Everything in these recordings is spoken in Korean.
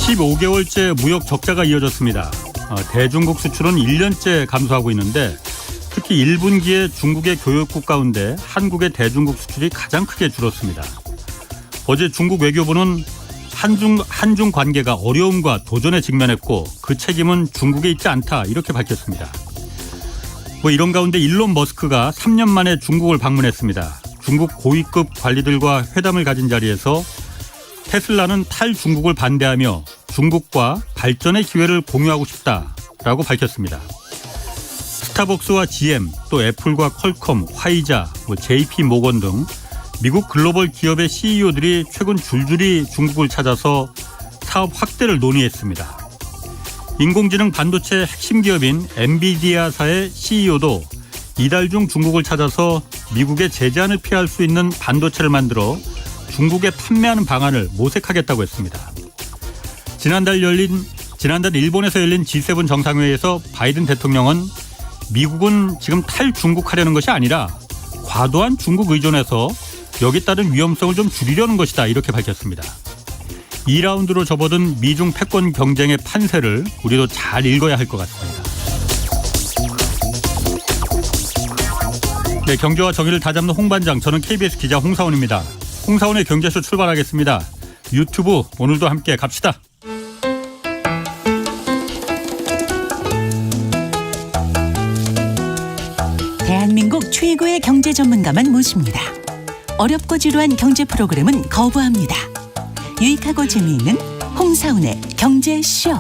15개월째 무역 적자가 이어졌습니다. 대중국 수출은 1년째 감소하고 있는데 특히 1분기에 중국의 교역국 가운데 한국의 대중국 수출이 가장 크게 줄었습니다. 어제 중국 외교부는 한중 관계가 어려움과 도전에 직면했고 그 책임은 중국에 있지 않다 이렇게 밝혔습니다. 이런 가운데 일론 머스크가 3년 만에 중국을 방문했습니다. 중국 고위급 관리들과 회담을 가진 자리에서 테슬라는 탈중국을 반대하며 중국과 발전의 기회를 공유하고 싶다라고 밝혔습니다. 스타벅스와 GM, 또 애플과 퀄컴, 화이자, JP 모건 등 미국 글로벌 기업의 CEO들이 최근 줄줄이 중국을 찾아서 사업 확대를 논의했습니다. 인공지능 반도체 핵심 기업인 엔비디아사의 CEO도 이달 중 중국을 찾아서 미국의 제재안을 피할 수 있는 반도체를 만들어 중국에 판매하는 방안을 모색하겠다고 했습니다. 지난달 일본에서 열린 G7 정상회의에서 바이든 대통령은 미국은 지금 탈중국하려는 것이 아니라 과도한 중국 의존에서 여기에 따른 위험성을 좀 줄이려는 것이다 이렇게 밝혔습니다. 2라운드로 접어든 미중 패권 경쟁의 판세를 우리도 잘 읽어야 할 것 같습니다. 네, 경제와 정의를 다잡는 홍반장, 저는 KBS 기자 홍사원입니다. 홍사원의 경제쇼 출발하겠습니다. 유튜브 오늘도 함께 갑시다. 대한민국 최고의 경제 전문가만 모십니다. 어렵고 지루한 경제 프로그램은 거부합니다. 유익하고 재미있는 홍사훈의 경제쇼.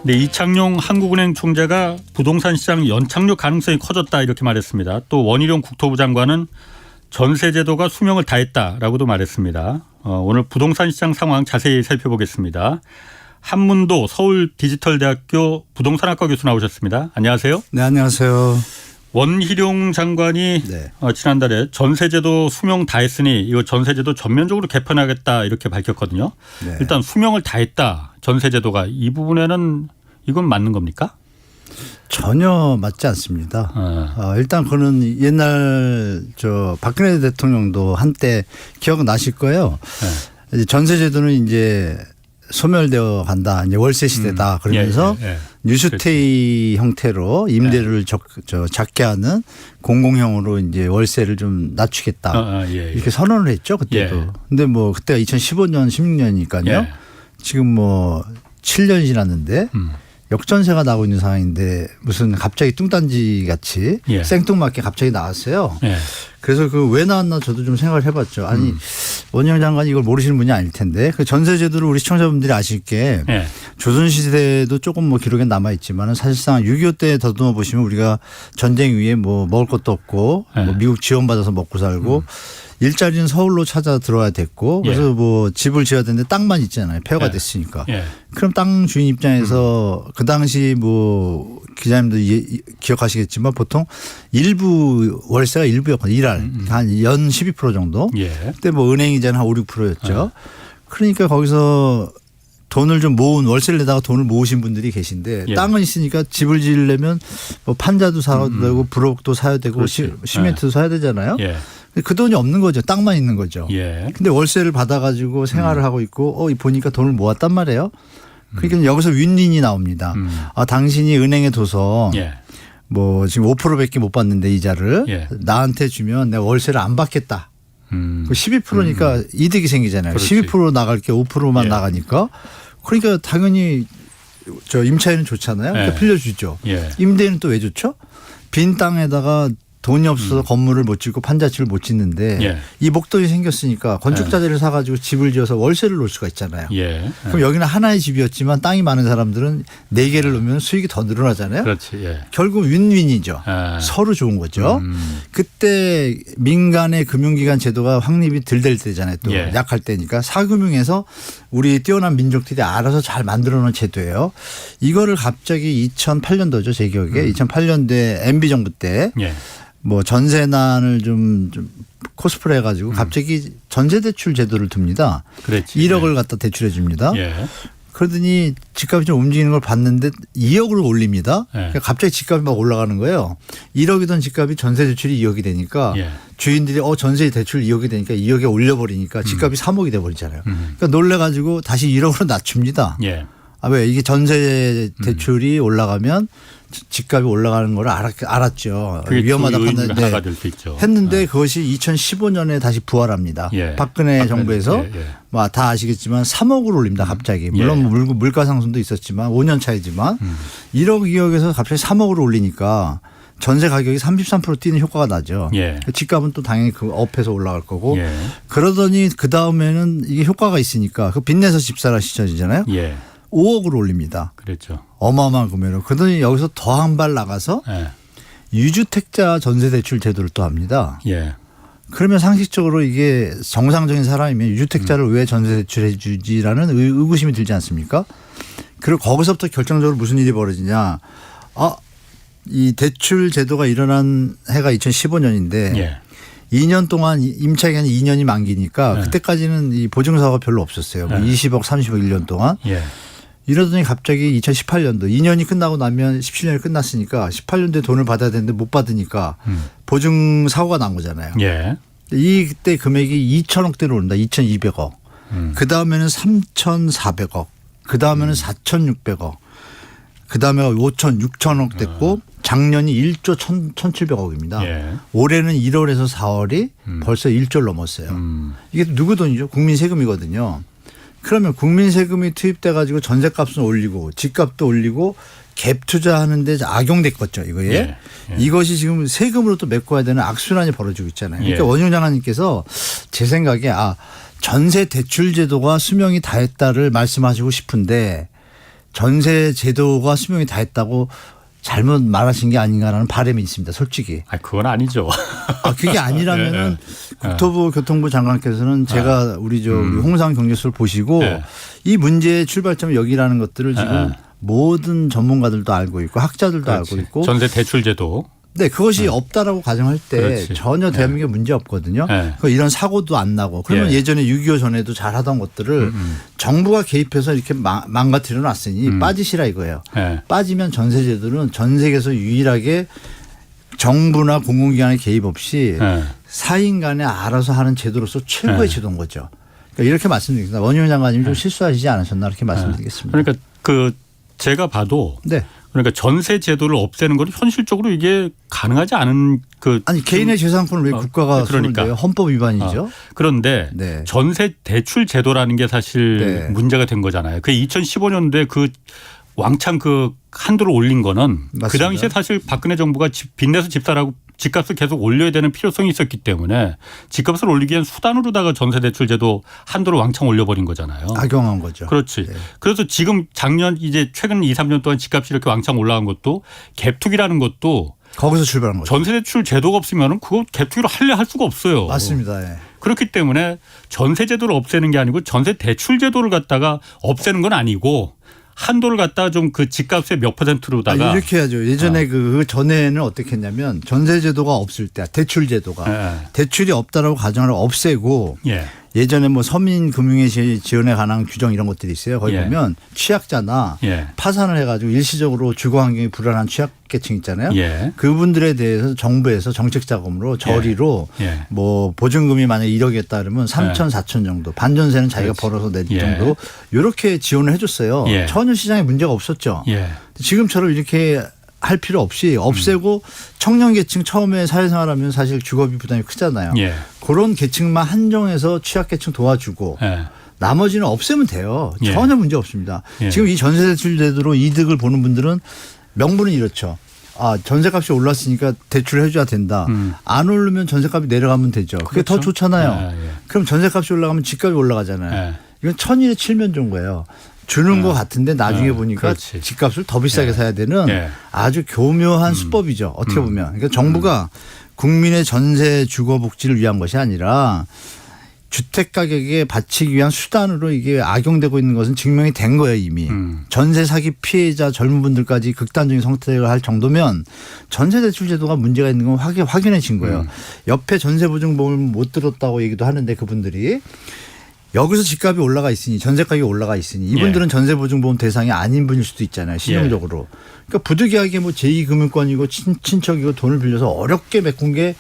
네, 이창용 한국은행 총재가 부동산 시장 연착륙 가능성이 커졌다 이렇게 말했습니다. 또 원희룡 국토부 장관은 전세제도가 수명을 다했다라고도 말했습니다. 오늘 부동산 시장 상황 자세히 살펴보겠습니다. 한문도 서울디지털대학교 부동산학과 교수 나오셨습니다. 안녕하세요. 네, 안녕하세요. 원희룡 장관이 네. 지난달에 전세제도 수명 다했으니 이거 전세제도 전면적으로 개편하겠다 이렇게 밝혔거든요. 네. 일단 수명을 다했다 전세제도가 이 부분에는 이건 맞는 겁니까? 전혀 맞지 않습니다. 일단 그는 옛날 박근혜 대통령도 한때 기억나실 거예요. 네. 전세제도는 이제 소멸되어 간다. 이제 월세 시대다. 그러면서 뉴스테이 형태로 임대료를 작게 하는 공공형으로 이제 월세를 좀 낮추겠다. 이렇게 선언을 했죠. 그때도. 근데 그때가 2015년, 16년이니까요. 지금 7년이 지났는데 역전세가 나고 있는 상황인데 무슨 갑자기 뚱딴지 같이 생뚱맞게 갑자기 나왔어요. 그래서 왜 나왔나 저도 좀 생각을 해봤죠. 아니 원희룡 장관이 이걸 모르시는 분이 아닐 텐데 그 전세제도를 우리 시청자분들이 아실 게 조선시대도 조금 기록에 남아있지만 사실상 6.25 때 더듬어 보시면 우리가 전쟁 위에 먹을 것도 없고 미국 지원받아서 먹고 살고 일자리는 서울로 찾아 들어와야 됐고 그래서 집을 지어야 되는데 땅만 있잖아요. 폐허가 됐으니까. 그럼 땅 주인 입장에서 그 당시 기자님도 기억하시겠지만 보통 일부 월세가 일부였거든요. 일할 한 연 12% 정도. 그때 은행 이자는 한 5, 6%였죠. 그러니까 거기서 돈을 좀 모은 월세를 내다가 돈을 모으신 분들이 계신데 땅은 있으니까 집을 지으려면 판자도 사야 되고 브록도 사야 되고 시멘트도 사야 되잖아요. 그 돈이 없는 거죠. 땅만 있는 거죠. 근데 월세를 받아가지고 생활을 하고 있고 보니까 돈을 모았단 말이에요. 그러니까 여기서 윈윈이 나옵니다. 당신이 은행에 둬서 지금 5%밖에 못 받는데 이자를 나한테 주면 내가 월세를 안 받겠다. 12%니까 이득이 생기잖아요. 그렇지. 12% 나갈 게 5%만 나가니까. 그러니까 당연히 임차인은 좋잖아요. 그러니까 빌려주죠. 임대인은 또 왜 좋죠? 빈 땅에다가 돈이 없어서 건물을 못 짓고 판자집을 못 짓는데 이 목돈이 생겼으니까 건축자재를 사가지고 집을 지어서 월세를 놓을 수가 있잖아요. 그럼 여기는 하나의 집이었지만 땅이 많은 사람들은 4개를 놓으면 수익이 더 늘어나잖아요. 그렇지. 결국 윈윈이죠. 서로 좋은 거죠. 그때 민간의 금융기관 제도가 확립이 덜 될 때잖아요. 또 약할 때니까 사금융에서 우리 뛰어난 민족들이 알아서 잘 만들어 놓은 제도예요. 이거를 갑자기 2008년도죠. 제 기억에. 2008년도에 MB 정부 때 전세난을 좀 코스프레 해가지고 갑자기 전세대출 제도를 둡니다. 1억을 갖다 대출해 줍니다. 그러더니 집값이 좀 움직이는 걸 봤는데 2억으로 올립니다. 예. 그러니까 갑자기 집값이 막 올라가는 거예요. 1억이던 집값이 전세 대출이 2억이 되니까 예. 주인들이 전세 대출 2억이 되니까 2억에 올려버리니까 집값이 3억이 돼버리잖아요. 그러니까 놀래가지고 다시 1억으로 낮춥니다. 예. 아, 왜 이게 전세 대출이 올라가면 집값이 올라가는 걸 알았죠. 그게 위험하다 주 요인 중에 판단 하나가 될 수 있죠. 했는데 그것이 2015년에 다시 부활합니다. 예. 박근혜 정부에서 예, 예. 뭐 다 아시겠지만 3억으로 올립니다. 갑자기. 물론 예. 물가 상승도 있었지만 5년 차이지만 1억 2억에서 갑자기 3억으로 올리니까 전세 가격이 33% 뛰는 효과가 나죠. 예. 집값은 또 당연히 그 업해서 올라갈 거고 예. 그러더니 그 다음에는 이게 효과가 있으니까 그 빚내서 집 사라 시절이잖아요. 예. 5억으로 올립니다. 그랬죠. 어마어마한 금액으로. 그러더니 여기서 더 한 발 나가서 예. 유주택자 전세 대출 제도를 또 합니다. 예. 그러면 상식적으로 이게 정상적인 사람이면 유주택자를 왜 전세 대출해 주지라는 의구심이 들지 않습니까? 그리고 거기서부터 결정적으로 무슨 일이 벌어지냐. 이 대출 제도가 일어난 해가 2015년인데 예. 2년 동안 임차기간이 2년이 만기니까 그때까지는 이 보증사고가 별로 없었어요. 뭐 20억, 30억 1년 동안. 예. 이러더니 갑자기 2018년도 2년이 끝나고 나면 17년이 끝났으니까 18년도에 돈을 받아야 되는데 못 받으니까 보증사고가 난 거잖아요. 예. 이때 금액이 2천억대로 오른다. 2,200억. 그 다음에는 3,400억. 그 다음에는 4,600억. 그 다음에 5천, 6천억 됐고 작년이 1조 1,700억입니다. 예. 올해는 1월에서 4월이 벌써 1조를 넘었어요. 이게 누구 돈이죠? 국민 세금이거든요. 그러면 국민 세금이 투입돼 가지고 전세값은 올리고 집값도 올리고 갭 투자하는데 악용됐겠죠. 이거에. 예. 예. 이것이 지금 세금으로 또 메꿔야 되는 악순환이 벌어지고 있잖아요. 그러니까 예. 원효 장관님께서 제 생각에 전세 대출 제도가 수명이 다했다를 말씀하시고 싶은데 전세 제도가 수명이 다했다고 잘못 말하신 게 아닌가라는 바람이 있습니다. 솔직히. 그건 아니죠. 그게 아니라면은 국토부 교통부 장관께서는 제가 우리 홍상 경제수를 보시고 이 문제의 출발점이 여기라는 것들을 지금 모든 전문가들도 알고 있고 학자들도 그렇지. 알고 있고 전세 대출 제도. 네, 그것이 없다라고 가정할 때 그렇지. 전혀 대한민국에 문제 없거든요. 네. 이런 사고도 안 나고 그러면 예전에 6.25 전에도 잘 하던 것들을 정부가 개입해서 이렇게 망가뜨려 놨으니 빠지시라 이거예요. 네. 빠지면 전세제도는 전 세계에서 유일하게 정부나 공공기관의 개입 없이 네. 사인 간에 알아서 하는 제도로서 최고의 제도인 거죠. 그러니까 이렇게 말씀드리겠습니다. 원효 장관님 좀 실수하시지 않으셨나 이렇게 말씀드리겠습니다. 그러니까 제가 봐도 네. 그러니까 전세 제도를 없애는 건 현실적으로 이게 가능하지 않은 아니 개인의 재산권을 왜 국가가 손을 대요? 헌법 위반이죠. 그런데 네. 전세 대출 제도라는 게 사실 네. 문제가 된 거잖아요. 그 2015년도에 그 왕창 그 한도를 올린 거는 맞습니다. 그 당시에 사실 박근혜 정부가 빚내서 집사라고 집값을 계속 올려야 되는 필요성이 있었기 때문에 집값을 올리기 위한 수단으로다가 전세 대출 제도 한도를 왕창 올려버린 거잖아요. 악용한 거죠. 그렇지. 네. 그래서 지금 작년 이제 최근 2, 3년 동안 집값이 이렇게 왕창 올라간 것도 갭투기라는 것도 거기서 출발한 거죠. 전세 대출 제도가 없으면은 그거 갭투기로 할 수가 없어요. 맞습니다. 예. 그렇기 때문에 전세 제도를 없애는 게 아니고 전세 대출 제도를 갖다가 없애는 건 아니고 한도를 갖다가 좀 그 집값의 몇 %로다가 이렇게 해야죠. 예전에 그 전에는 어떻게 했냐면 전세 제도가 없을 때 대출 제도가 대출이 없다라고 가정을 없애고 예. 예전에 뭐 서민 금융의 지원에 관한 규정 이런 것들이 있어요. 거기 예. 보면 취약자나 예. 파산을 해가지고 일시적으로 주거 환경이 불안한 취약계층 있잖아요. 예. 그분들에 대해서 정부에서 정책 자금으로 저리로 예. 뭐 보증금이 만약에 1억이었다 그러면 3천, 4천 정도 반전세는 자기가 벌어서 낼 예. 정도 이렇게 지원을 해줬어요. 예. 전혀 시장에 문제가 없었죠. 예. 지금처럼 이렇게 할 필요 없이 없애고 청년 계층 처음에 사회생활하면 사실 주거비 부담이 크잖아요. 예. 그런 계층만 한정해서 취약계층 도와주고 예. 나머지는 없애면 돼요. 예. 전혀 문제 없습니다. 예. 지금 이 전세대출 제도로 이득을 보는 분들은 명분은 이렇죠. 전세값이 올랐으니까 대출을 해줘야 된다. 안 오르면 전세값이 내려가면 되죠. 그게 그렇죠. 더 좋잖아요. 예. 그럼 전세값이 올라가면 집값이 올라가잖아요. 예. 이건 천일에 칠면조인 거예요. 주는 것 같은데 나중에 보니까 그렇지. 집값을 더 비싸게 사야 되는 예. 아주 교묘한 수법이죠. 어떻게 보면. 그러니까 정부가 국민의 전세 주거 복지를 위한 것이 아니라 주택 가격에 받치기 위한 수단으로 이게 악용되고 있는 것은 증명이 된 거예요 이미. 전세 사기 피해자 젊은 분들까지 극단적인 선택을 할 정도면 전세 대출 제도가 문제가 있는 건 확인해진 거예요. 옆에 전세 보증보험을 못 들었다고 얘기도 하는데 그분들이 여기서 집값이 올라가 있으니 전세 가격이 올라가 있으니 이분들은 전세보증보험 대상이 아닌 분일 수도 있잖아요. 신용적으로. 그러니까 부득이하게 뭐 제2금융권이고 친척이고 돈을 빌려서 어렵게 메꾼 게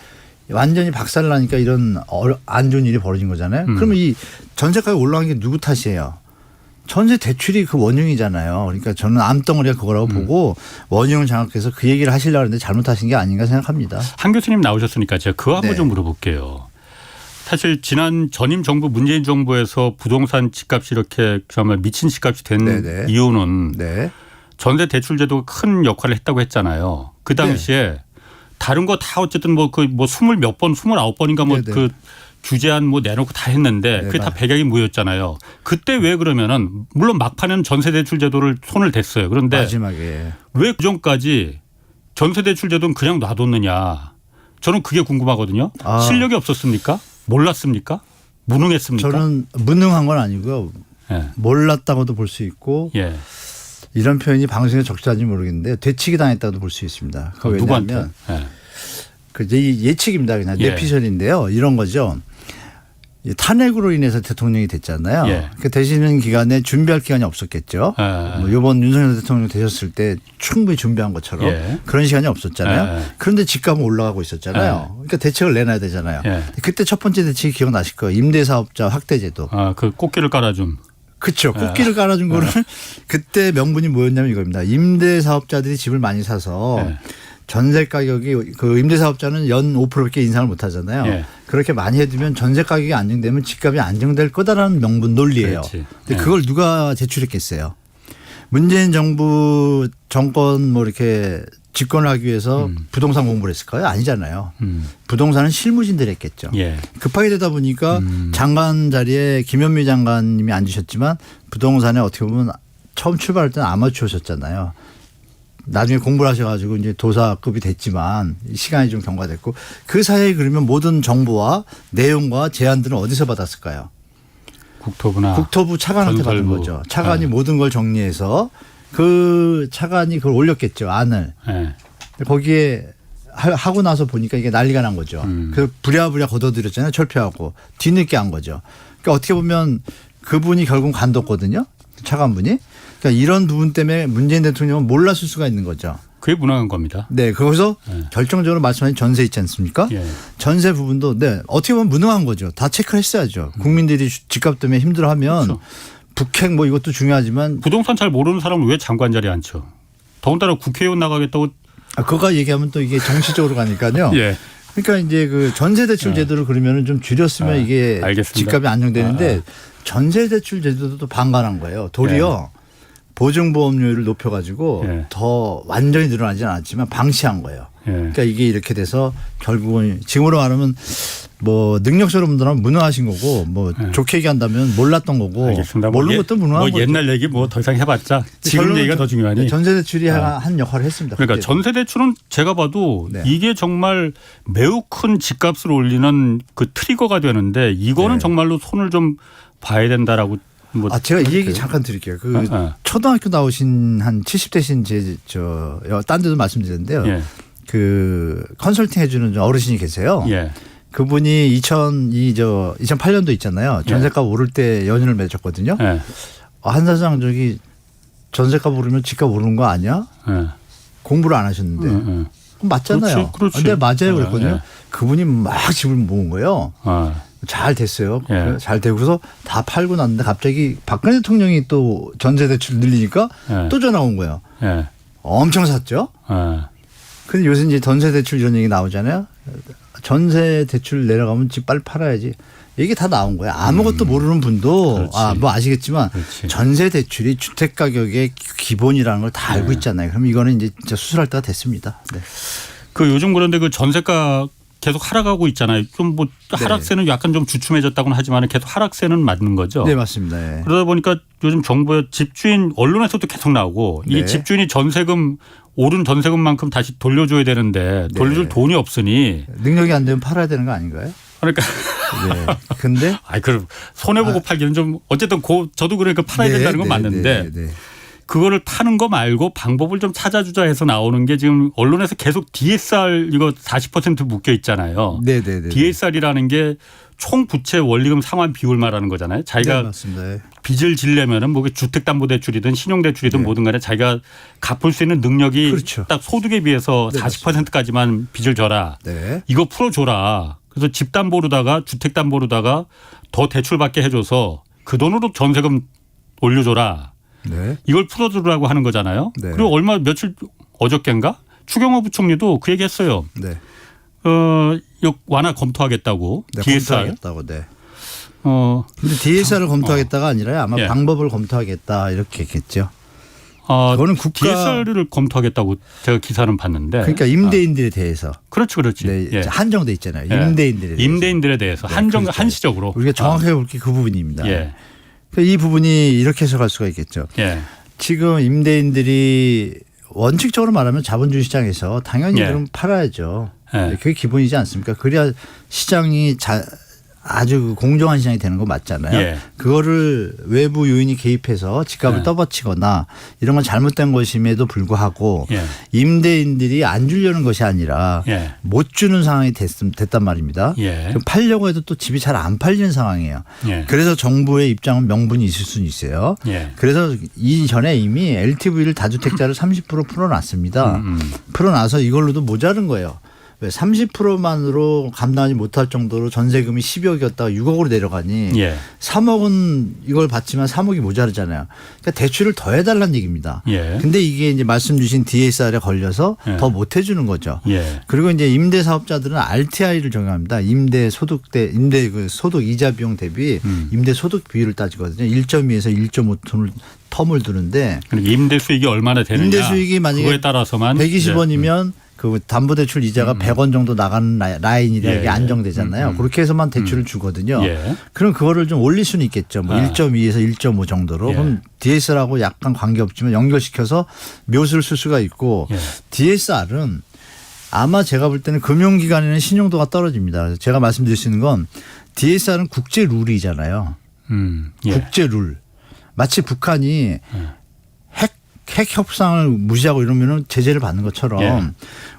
완전히 박살나니까 이런 안 좋은 일이 벌어진 거잖아요. 그러면 이 전세 가격 올라간 게 누구 탓이에요? 전세 대출이 그 원흉이잖아요. 그러니까 저는 암덩어리가 그거라고 보고 원흉을 장악해서 그 얘기를 하시려고 하는데 잘못하신 게 아닌가 생각합니다. 한 교수님 나오셨으니까 제가 그거 한번 좀 물어볼게요. 사실 지난 전임 정부 문재인 정부에서 부동산 집값이 이렇게 정말 미친 집값이 된 이유는 전세 대출 제도가 큰 역할을 했다고 했잖아요. 그 당시에 다른 거 다 어쨌든 뭐 그 뭐 20몇 번, 29번인가 뭐 그 규제안 뭐 내놓고 다 했는데 그게 다 백약이 무효였잖아요. 그때 왜 그러면은 물론 막판에는 전세 대출 제도를 손을 댔어요. 그런데 마지막에 왜 그전까지 전세 대출 제도는 그냥 놔뒀느냐. 저는 그게 궁금하거든요. 실력이 없었습니까? 몰랐습니까? 무능했습니까? 저는 무능한 건 아니고요. 몰랐다고도 볼 수 있고 이런 표현이 방송에 적절한지 모르겠는데 되치기 당했다고도 볼 수 있습니다. 누구한테? 그 예측입니다. 그냥 내피셜인데요. 이런 거죠. 탄핵으로 인해서 대통령이 됐잖아요. 그 되시는 기간에 준비할 기간이 없었겠죠. 뭐 이번 윤석열 대통령 되셨을 때 충분히 준비한 것처럼 그런 시간이 없었잖아요. 그런데 집값은 올라가고 있었잖아요. 그러니까 대책을 내놔야 되잖아요. 그때 첫 번째 대책이 기억나실 거예요. 임대사업자 확대제도. 그 꽃길을 깔아준. 그렇죠. 꽃길을 깔아준 거를 그때 명분이 뭐였냐면 이겁니다. 임대사업자들이 집을 많이 사서 전세 가격이 그 임대사업자는 연 5%밖에 인상을 못 하잖아요. 그렇게 많이 해두면 전세 가격이 안정되면 집값이 안정될 거다라는 명분 논리예요. 근데 그걸 누가 제출했겠어요. 문재인 정부 정권 뭐 이렇게 집권을 하기 위해서 부동산 공부를 했을까요? 아니잖아요. 부동산은 실무진들이 했겠죠. 급하게 되다 보니까 장관 자리에 김현미 장관님이 앉으셨지만 부동산에 어떻게 보면 처음 출발할 때는 아마추어셨잖아요. 나중에 공부를 하셔가지고 이제 도사급이 됐지만 시간이 좀 경과됐고 그 사이에 그러면 모든 정보와 내용과 제안들은 어디서 받았을까요? 국토부나 국토부 차관한테 받은 거죠. 차관이 모든 걸 정리해서 그 차관이 그걸 올렸겠죠. 안을. 거기에 하고 나서 보니까 이게 난리가 난 거죠. 그 부랴부랴 걷어들였잖아요. 철폐하고 뒤늦게 한 거죠. 그러니까 어떻게 보면 그분이 결국 간뒀거든요. 차관분이. 그러니까 이런 부분 때문에 문재인 대통령은 몰랐을 수가 있는 거죠. 그게 무능한 겁니다. 네. 거기서 결정적으로 말씀하신 전세 있지 않습니까? 전세 부분도 어떻게 보면 무능한 거죠. 다 체크를 했어야죠. 국민들이 집값 때문에 힘들어하면 북핵 뭐 이것도 중요하지만 부동산 잘 모르는 사람은 왜 장관 자리에 앉죠? 더군다나 국회의원 나가겠다고. 그거 얘기하면 또 이게 정치적으로 가니까요. 그러니까 이제 그 전세 대출 제도를 그러면은 좀 줄였으면 이게 알겠습니다. 집값이 안정되는데 전세 대출 제도도 또 반감한 거예요. 도리어 보증보험료를 높여가지고 더 완전히 늘어나지는 않았지만 방치한 거예요. 그러니까 이게 이렇게 돼서 결국은 지금으로 말하면 뭐 능력적으로 분들은 무능하신 거고 뭐 좋게 얘기한다면 몰랐던 거고 알겠습니다. 모르는 것도 무능한 거죠. 옛날 얘기 뭐 더 이상 해봤자 지금 얘기가 더 중요하니. 전세 대출이 한 역할을 했습니다. 그러니까 그때도. 전세 대출은 제가 봐도 이게 정말 매우 큰 집값을 올리는 그 트리거가 되는데 이거는 정말로 손을 좀 봐야 된다라고. 뭐 제가 이 얘기 잠깐 드릴게요. 그 초등학교 나오신 한 70대신 딴 데도 말씀드렸는데요. 그 컨설팅 해주는 어르신이 계세요. 그분이 2008년도 있잖아요. 전세값 오를 때 연휴를 맺었거든요. 한 사장 전세값 오르면 집값 오르는 거 아니야? 공부를 안 하셨는데. 맞잖아요. 그렇지. 근데 맞아요 그랬거든요. 그분이 막 집을 모은 거예요. 잘 됐어요. 잘 되고서 다 팔고 났는데 갑자기 박근혜 대통령이 또 전세 대출 늘리니까 또 전화 온 거예요. 엄청 샀죠. 근데 요새 이제 전세 대출 이런 얘기 나오잖아요. 전세 대출 내려가면 집 빨리 팔아야지. 이게 다 나온 거예요. 아무것도 모르는 분도 뭐 아시겠지만 전세 대출이 주택 가격의 기본이라는 걸 다 알고 있잖아요. 그럼 이거는 이제 진짜 수술할 때가 됐습니다. 그 요즘 그런데 그 전세가 계속 하락하고 있잖아요. 좀 뭐 하락세는 약간 좀 주춤해졌다고는 하지만 계속 하락세는 맞는 거죠. 네, 맞습니다. 그러다 보니까 요즘 정부의 집주인 언론에서도 계속 나오고 이게 집주인이 전세금 오른 전세금만큼 다시 돌려줘야 되는데 돌려줄 돈이 없으니 능력이 안 되면 팔아야 되는 거 아닌가요? 그러니까. 근데 그럼 손해보고 팔기는 좀 어쨌든 저도 그러니까 팔아야 된다는 건 맞는데 그거를 파는 거 말고 방법을 좀 찾아주자 해서 나오는 게 지금 언론에서 계속 DSR 이거 40% 묶여 있잖아요. DSR이라는 게 총 부채 원리금 상환 비율 말하는 거잖아요. 자기가 네, 맞습니다. 예. 빚을 지려면은 뭐 주택담보대출이든 신용대출이든 네. 뭐든 간에 자기가 갚을 수 있는 능력이 그렇죠. 딱 소득에 비해서 네, 40%까지만 빚을 져라. 네. 이거 풀어줘라. 그래서 집담보로다가 주택담보로다가 더 대출받게 해줘서 그 돈으로 전세금 올려줘라. 네. 이걸 풀어주라고 하는 거잖아요. 네. 그리고 며칠 어저께인가 추경호 부총리도 그 얘기했어요. 네. 이거 완화 검토하겠다고. 네, DSR. 검토하겠다고. 네. 근데 DSR을 검토하겠다가 아니라 아마 예. 방법을 검토하겠다 이렇게 했겠죠. 그거는 그거는 국가- DSR을 검토하겠다고 제가 기사는 봤는데. 그러니까 임대인들에 대해서 그렇지. 네, 예. 한정돼 있잖아요. 예. 임대인들에 대해서. 임대인들에 대해서 네, 한정 그렇죠. 한시적으로 우리가 정확하게 볼 게 그 부분입니다. 예. 그러니까 이 부분이 이렇게 해석할 수가 있겠죠. 예. 지금 임대인들이 원칙적으로 말하면 자본주의 시장에서 당연히 예. 그럼 팔아야죠. 예. 그게 기본이지 않습니까? 그래야 시장이 아주 공정한 시장이 되는 거 맞잖아요. 예. 그거를 외부 요인이 개입해서 집값을 예. 떠받치거나 이런 건 잘못된 것임에도 불구하고 예. 임대인들이 안 주려는 것이 아니라 예. 못 주는 상황이 됐단 말입니다. 예. 그럼 팔려고 해도 또 집이 잘 안 팔리는 상황이에요. 예. 그래서 정부의 입장은 명분이 있을 수는 있어요. 예. 그래서 이전에 이미 LTV를 다주택자를 30% 풀어놨습니다. 풀어놔서 이걸로도 모자른 거예요. 왜 30%만으로 감당하지 못할 정도로 전세금이 10억이었다가 6억으로 내려가니 예. 3억은 이걸 받지만 3억이 모자르잖아요. 그러니까 대출을 더 해달라는 얘기입니다. 예. 근데 이게 이제 말씀 주신 DSR에 걸려서 예. 더 못 해주는 거죠. 예. 그리고 이제 임대 사업자들은 RTI를 적용합니다. 임대 소득 그 소득 이자 비용 대비 임대 소득 비율을 따지거든요. 1.2에서 1.5 텀을 두는데 그러니까 임대 수익이 얼마나 되느냐. 임대 수익이 만약에 그거에 따라서만 120원이면 그 담보대출 이자가 100원 정도 나가는 라인이라 예, 이게 예. 안정되잖아요. 그렇게 해서만 대출을 주거든요. 예. 그럼 그거를 좀 올릴 수는 있겠죠. 뭐 1.2에서 1.5 정도로. 예. 그럼 DSR하고 약간 관계없지만 연결시켜서 묘수를 쓸 수가 있고 예. DSR은 아마 제가 볼 때는 금융기관에는 신용도가 떨어집니다. 제가 말씀드릴 수 있는 건 DSR은 국제 룰이잖아요. 예. 국제 룰. 마치 북한이 핵 협상을 무시하고 이러면은 제재를 받는 것처럼 예.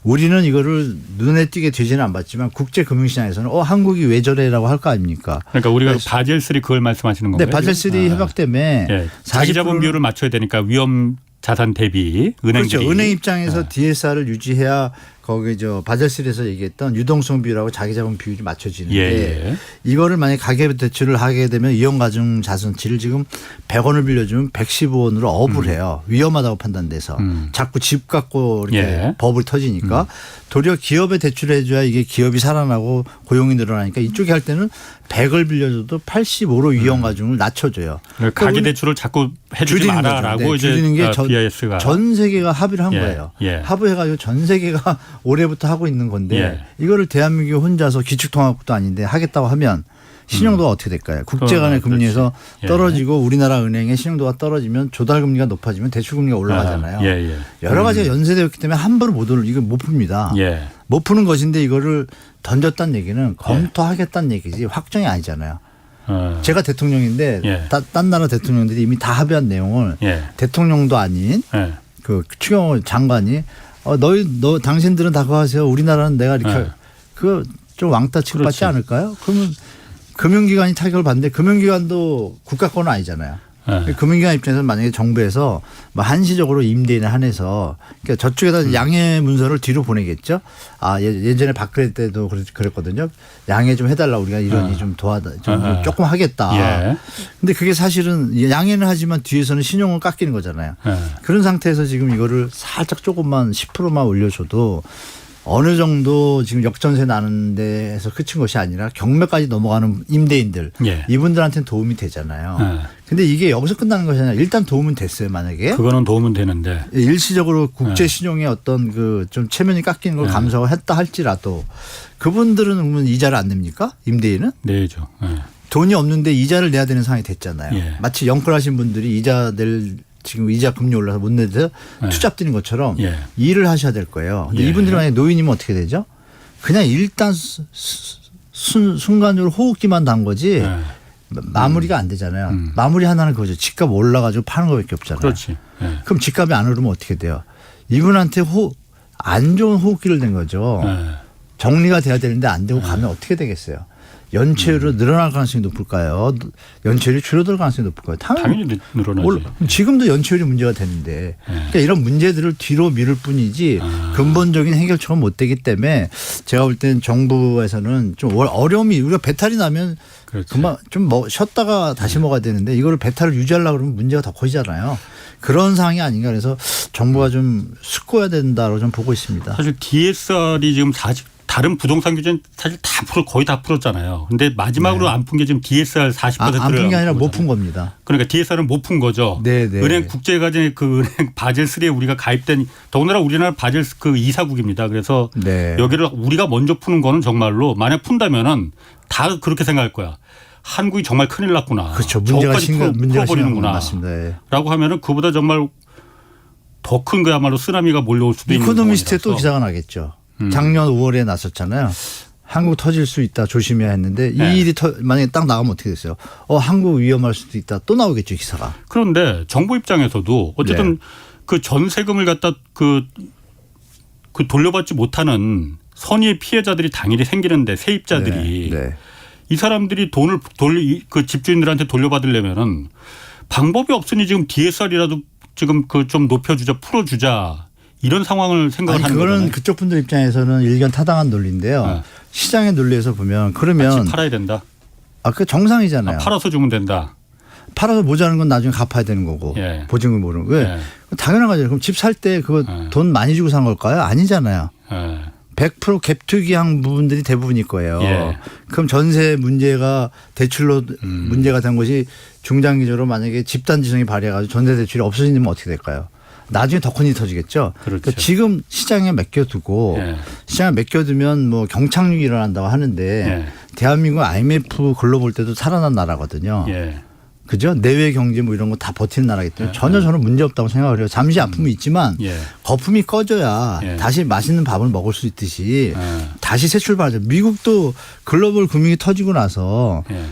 우리는 이거를 눈에 띄게 제재는 안 받지만 국제 금융시장에서는 한국이 왜 저래라고 할 거 아닙니까? 그러니까 우리가 바젤 3 그걸 말씀하시는 건가요? 네, 바젤 3 협약 때문에 예. 자기 자본 비율을 맞춰야 되니까 위험 자산 대비 은행들이. 그렇죠. 은행 입장에서 DSR을 유지해야 거기 바젤 3에서 얘기했던 유동성 비율하고 자기 자본 비율이 맞춰지는데 예. 이거를 만약에 가계 대출을 하게 되면 이용가중 자산치를 지금 100원을 빌려주면 115원으로 업을 해요. 위험하다고 판단돼서 자꾸 집 갖고 이렇게 예. 버블 터지니까 도리어 기업에 대출해 줘야 이게 기업이 살아나고 고용이 늘어나니까 이쪽에 할 때는 100을 빌려줘도 85로 위험가중을 낮춰줘요. 가계 대출을 자꾸 해주지 줄이는 마라라고 거죠. 네, 이제 줄이는 게 BIS가 전 세계가 합의를 한 예. 거예요. 예. 합의해가지고 전 세계가 올해부터 하고 있는 건데 예. 이거를 대한민국이 혼자서 기축통화국도 아닌데 하겠다고 하면 신용도가 어떻게 될까요? 국제 간의 금리에서 예. 떨어지고 우리나라 은행의 신용도가 떨어지면 조달금리가 높아지면 대출금리가 올라가잖아요. 예. 여러 가지가 연쇄되어 있기 때문에 한 번에 이걸 못 풉니다. 예. 못 푸는 것인데 이거를 던졌다는 얘기는 검토하겠다는 얘기지 확정이 아니잖아요. 제가 대통령인데 예. 딴 나라 대통령들이 이미 다 합의한 내용을 예. 대통령도 아닌 예. 그 추경호 장관이 당신들은 다 그거 하세요. 우리나라는 내가 이렇게 네. 그거 좀 왕따 취급받지 그렇지. 않을까요? 그러면 금융기관이 타격을 받는데 금융기관도 국가권은 아니잖아요. 네. 금융기관 입장에서 만약에 정부에서 뭐 한시적으로 임대인에 한해서 그러니까 저쪽에다 양해 문서를 뒤로 보내겠죠. 예전에 박근혜 때도 그랬거든요. 양해 좀 해달라 우리가 이러니 좀 조금 하겠다. 예. 근데 그게 사실은 양해는 하지만 뒤에서는 신용을 깎이는 거잖아요. 예. 그런 상태에서 지금 이거를 살짝 조금만 10%만 올려줘도 어느 정도 지금 역전세 나는 데에서 그친 것이 아니라 경매까지 넘어가는 임대인들 예. 이분들한테는 도움이 되잖아요. 예. 근데 이게 여기서 끝나는 것이 아니라 일단 도움은 됐어요. 만약에 그거는 도움은 되는데. 일시적으로 국제 신용의 어떤 그 좀 체면이 깎이는 걸 감소했다 할지라도 그분들은 그러면 이자를 안 냅니까? 임대인은? 내죠. 예. 돈이 없는데 이자를 내야 되는 상황이 됐잖아요. 예. 마치 영끌하신 분들이 지금 이자 금리 올라서 못 내서 투잡 뛰는 것처럼 예. 일을 하셔야 될 거예요. 근데 예. 이분들이 만약에 노인이면 어떻게 되죠? 그냥 일단 순간적으로 호흡기만 단 거지 예. 마무리가 안 되잖아요. 마무리 하나는 그거죠. 집값 올라가지고 파는 거밖에 없잖아요. 그렇지. 예. 그럼 집값이 안 오르면 어떻게 돼요? 이분한테 안 좋은 호흡기를 낸 거죠. 예. 정리가 돼야 되는데 안 되고 가면 어떻게 되겠어요? 연체율이 늘어날 가능성이 높을까요? 연체율이 줄어들 가능성이 높을까요? 당연히 늘어나지. 지금도 연체율이 문제가 되는데 그러니까 이런 문제들을 뒤로 미룰 뿐이지 근본적인 해결책은 못 되기 때문에 제가 볼 때는 정부에서는 좀 어려움이 우리가 배탈이 나면 그렇지. 그만 좀 쉬었다가 다시 먹어야 되는데 이거를 배탈을 유지하려고 그러면 문제가 더 커지잖아요. 그런 상황이 아닌가 그래서 정부가 좀 숙고해야 된다고 좀 보고 있습니다. 사실 DSR이 지금 다른 부동산 규제는 사실 거의 다 풀었잖아요. 근데 마지막으로 안 푼 게 지금 DSR 40%를 안 푼 게 아니라 못 푼 겁니다. 그러니까 DSR은 못 푼 거죠. 네네. 은행 국제과정의 그 은행 바젤 3에 우리가 가입된 더군다나 우리나라 바젤 그 이사국입니다. 그래서 네. 여기를 우리가 먼저 푸는 거는 정말로 만약 푼다면은 다 그렇게 생각할 거야. 한국이 정말 큰일 났구나. 그렇죠. 문제가 풀어버리는구나. 심각한 맞습니다. 네. 라고 하면은 그보다 정말 더 큰 그야말로 쓰나미가 몰려올 수도 있는 이코노미스트에 또 상황이라서. 기사가 나겠죠. 작년 5월에 났었잖아요. 한국 터질 수 있다 조심해야 했는데 네. 이 일이 만약에 딱 나가면 어떻게 됐어요? 한국 위험할 수도 있다 또 나오겠죠 기사가. 그런데 정부 입장에서도 어쨌든 네. 그 전세금을 갖다 그 돌려받지 못하는 선의의 피해자들이 당연히 생기는데 세입자들이 네. 네. 이 사람들이 돈을 그 집주인들한테 돌려받으려면은 방법이 없으니 지금 DSR이라도 지금 그 좀 높여주자 풀어주자 이런 상황을 생각을 하는 그거는 거잖아요. 그쪽 분들 입장에서는 일견 타당한 논리인데요. 네. 시장의 논리에서 보면 그러면 같이 팔아야 된다. 그 정상이잖아요. 팔아서 주면 된다. 팔아서 모자란 건 나중에 갚아야 되는 거고 예. 보증금 모르는 왜 예. 당연한 거죠. 그럼 집 살 때 그거 예. 돈 많이 주고 산 걸까요? 아니잖아요. 예. 100% 갭투기한 부분들이 대부분일 거예요. 예. 그럼 전세 문제가 대출로 문제가 된 것이 중장기적으로 만약에 집단지성이 발휘해가지고 전세 대출이 없어지면 어떻게 될까요? 나중에 더 큰 일이 터지겠죠. 그렇죠. 그러니까 지금 시장에 맡겨두고 예. 시장에 맡겨두면 뭐 경착륙이 일어난다고 하는데 예. 대한민국 IMF 글로 볼 때도 살아난 나라거든요. 예. 그죠? 내외 경제 뭐 이런 거 다 버티는 나라기 때문에 전혀 저는 문제 없다고 생각을 해요. 잠시 아픔이 있지만 예. 거품이 꺼져야 예. 다시 맛있는 밥을 먹을 수 있듯이 예. 다시 새 출발하죠. 미국도 글로벌 금융이 터지고 나서 예.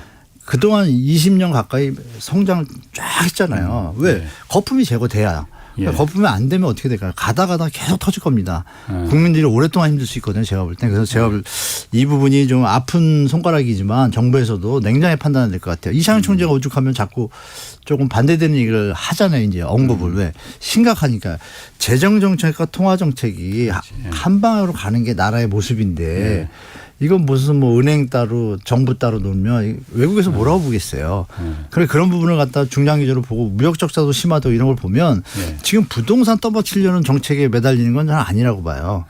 그동안 20년 가까이 성장을 쫙 했잖아요. 왜? 예. 거품이 제거돼야. 예. 거품이 안 되면 어떻게 될까요? 가다 계속 터질 겁니다. 예. 국민들이 오랫동안 힘들 수 있거든요. 제가 볼 때. 그래서 제가 이 부분이 좀 아픈 손가락이지만 정부에서도 냉정히 판단해야 될 것 같아요. 이상현 총재가 오죽하면 자꾸 조금 반대되는 얘기를 하잖아요. 이제 언급을. 왜? 심각하니까. 재정정책과 통화정책이 한 방향으로 가는 게 나라의 모습인데 이건 무슨 뭐 은행 따로 정부 따로 놓으면 외국에서 뭐라고 보겠어요. 그런 부분을 갖다 중장기적으로 보고 무역 적자도 심하다고 이런 걸 보면 지금 부동산 떠받치려는 정책에 매달리는 건 저는 아니라고 봐요.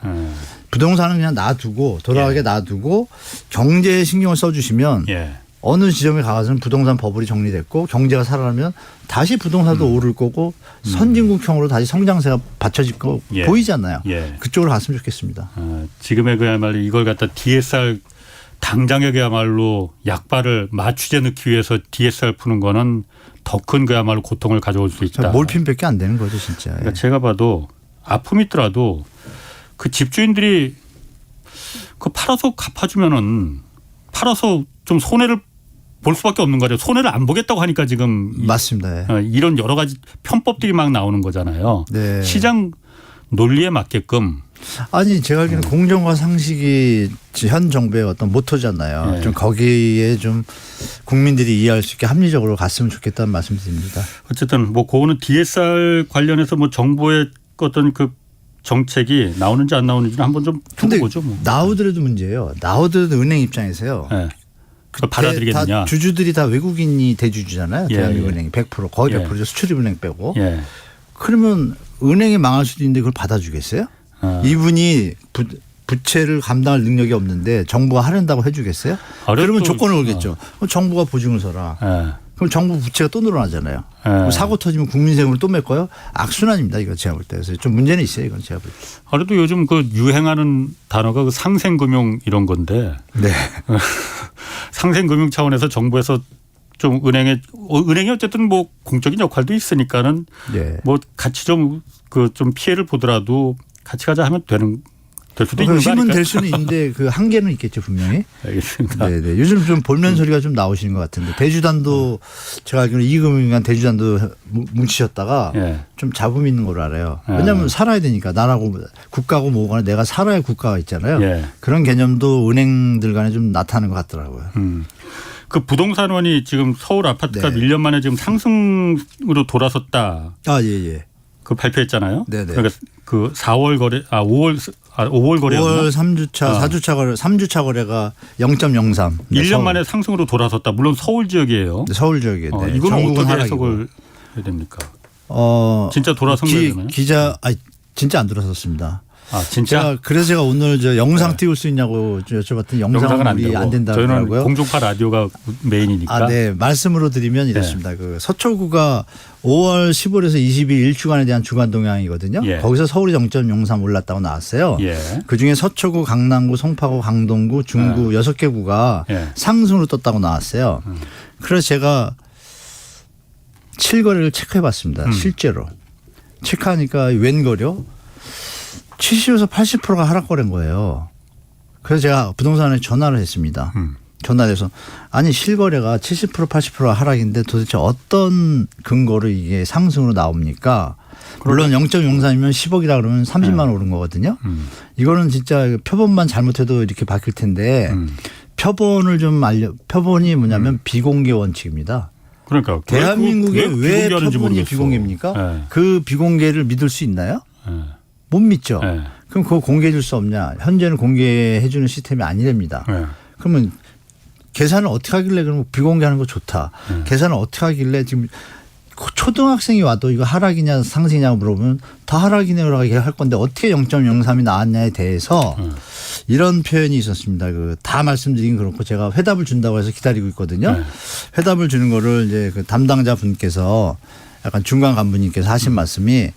부동산은 그냥 놔두고 돌아가게 놔두고 경제에 신경을 써주시면 예. 어느 지점에 가서는 부동산 버블이 정리됐고 경제가 살아나면 다시 부동산도 오를 거고 선진국형으로 다시 성장세가 받쳐질 거 예. 보이잖아요. 예. 그쪽으로 갔으면 좋겠습니다. 지금의 그야말로 이걸 갖다 DSR 당장에 그야말로 약발을 맞추제 넣기 위해서 DSR 푸는 거는 더 큰 그야말로 고통을 가져올 수 있다. 몰핀밖에 안 되는 거죠, 진짜. 그러니까 제가 봐도 아픔이 있더라도 그 집주인들이 그 팔아서 갚아주면은 팔아서 좀 손해를 볼 수밖에 없는 거죠. 손해를 안 보겠다고 하니까 지금 맞습니다. 이런 여러 가지 편법들이 막 나오는 거잖아요. 네. 시장 논리에 맞게끔. 아니 제가 알기로는 공정과 상식이 현 정부의 어떤 모토잖아요. 네. 좀 거기에 좀 국민들이 이해할 수 있게 합리적으로 갔으면 좋겠다는 말씀드립니다. 어쨌든 뭐 그거는 DSR 관련해서 뭐 정부의 어떤 그 정책이 나오는지 안 나오는지는 한번 좀 두고 보죠. 뭐. 나오더라도 문제예요. 나오더라도 은행 입장에서요. 네. 그걸 받아들이겠느냐. 다 주주들이 다 외국인이 대주주잖아요. 예, 대한민국 예. 은행이 100% 거의 예. 100%죠. 수출입은행 빼고. 예. 그러면 은행이 망할 수도 있는데 그걸 받아주겠어요? 이분이 부채를 감당할 능력이 없는데 정부가 하른다고 해주겠어요? 그러면 조건을 걸겠죠. 그럼 정부가 보증을 서라. 예. 그럼 정부 부채가 또 늘어나잖아요. 예. 사고 터지면 국민 세금을 또 메꿔요? 악순환입니다. 이거 제가 볼 때. 그래서 좀 문제는 있어요. 이건 제가 볼 때. 그래도 요즘 그 유행하는 단어가 그 상생금융 이런 건데. 네. 상생금융 차원에서 정부에서 좀 은행이 어쨌든 뭐 공적인 역할도 있으니까는 네. 뭐 같이 좀 그 좀 피해를 보더라도 같이 가자 하면 될 수도 있는 거 힘은 아닐까요? 될 수는 있는데 그 한계는 있겠죠 분명히. 알겠습니다. 네네. 요즘 좀 볼멘 소리가 좀 나오시는 것 같은데 대주단도 제가 알기로는 이금융간 대주단도 뭉치셨다가 예. 좀 잡음 있는 걸로 알아요. 왜냐하면 살아야 되니까 나라고 국가고 뭐거나 내가 살아야 국가가 있잖아요. 예. 그런 개념도 은행들 간에 좀 나타나는 것 같더라고요. 그 부동산원이 지금 서울 아파트값 네. 1년 만에 지금 상승으로 돌아섰다. 예예. 그 발표했잖아요. 네네. 그러니까 그 4월 거래 5월 거래였나? 5월 3주차, 4주차 거래, 3주차 거래가 0.03. 1년 만에 상승으로 돌아섰다. 물론 서울 지역이에요. 서울 지역에. 네. 이건 전국은 어떻게 하락이고. 해석을 해야 됩니까? 진짜 돌아선 거예요? 진짜 안 돌아섰습니다. 진짜? 그래서 제가 오늘 저 영상 띄울 수 있냐고 여쭤봤더니 영상은 안 된다고 저희는 하더라고요. 공중파 라디오가 메인이니까. 네. 말씀으로 드리면 이렇습니다. 그 서초구가 5월 15일에서 22일 일주간에 대한 주간 동향이거든요. 예. 거기서 서울이 0.03 올랐다고 나왔어요. 예. 그중에 서초구, 강남구, 송파구, 강동구, 중구 6개 구가 상승으로 떴다고 나왔어요. 그래서 제가 7거래를 체크해 봤습니다. 실제로. 체크하니까 웬거려? 70에서 80%가 하락거래인 거예요. 그래서 제가 부동산에 전화를 했습니다. 전화를 해서 아니 실거래가 70% 80%가 하락인데 도대체 어떤 근거로 이게 상승으로 나옵니까? 물론 0.03이면 10억이라 그러면 30만 원 오른 거거든요. 이거는 진짜 표본만 잘못해도 이렇게 바뀔 텐데 표본을 좀 표본이 뭐냐면 비공개 원칙입니다. 그러니까 대한민국에 왜 비공개하는지 표본이 모르겠어. 비공개입니까? 네. 그 비공개를 믿을 수 있나요? 못 믿죠. 네. 그럼 그거 공개해 줄 수 없냐? 현재는 공개해 주는 시스템이 아니랍니다. 그러면 계산을 어떻게 하길래 그러면 비공개하는 거 좋다. 계산을 어떻게 하길래 지금 초등학생이 와도 이거 하락이냐 상승이냐고 물어보면 다 하락이네요 할 건데 어떻게 0.03이 나왔냐에 대해서 이런 표현이 있었습니다. 다 말씀드린 그렇고 제가 회답을 준다고 해서 기다리고 있거든요. 회답을 주는 거를 이제 그 담당자 분께서 약간 중간 간부님께서 하신 말씀이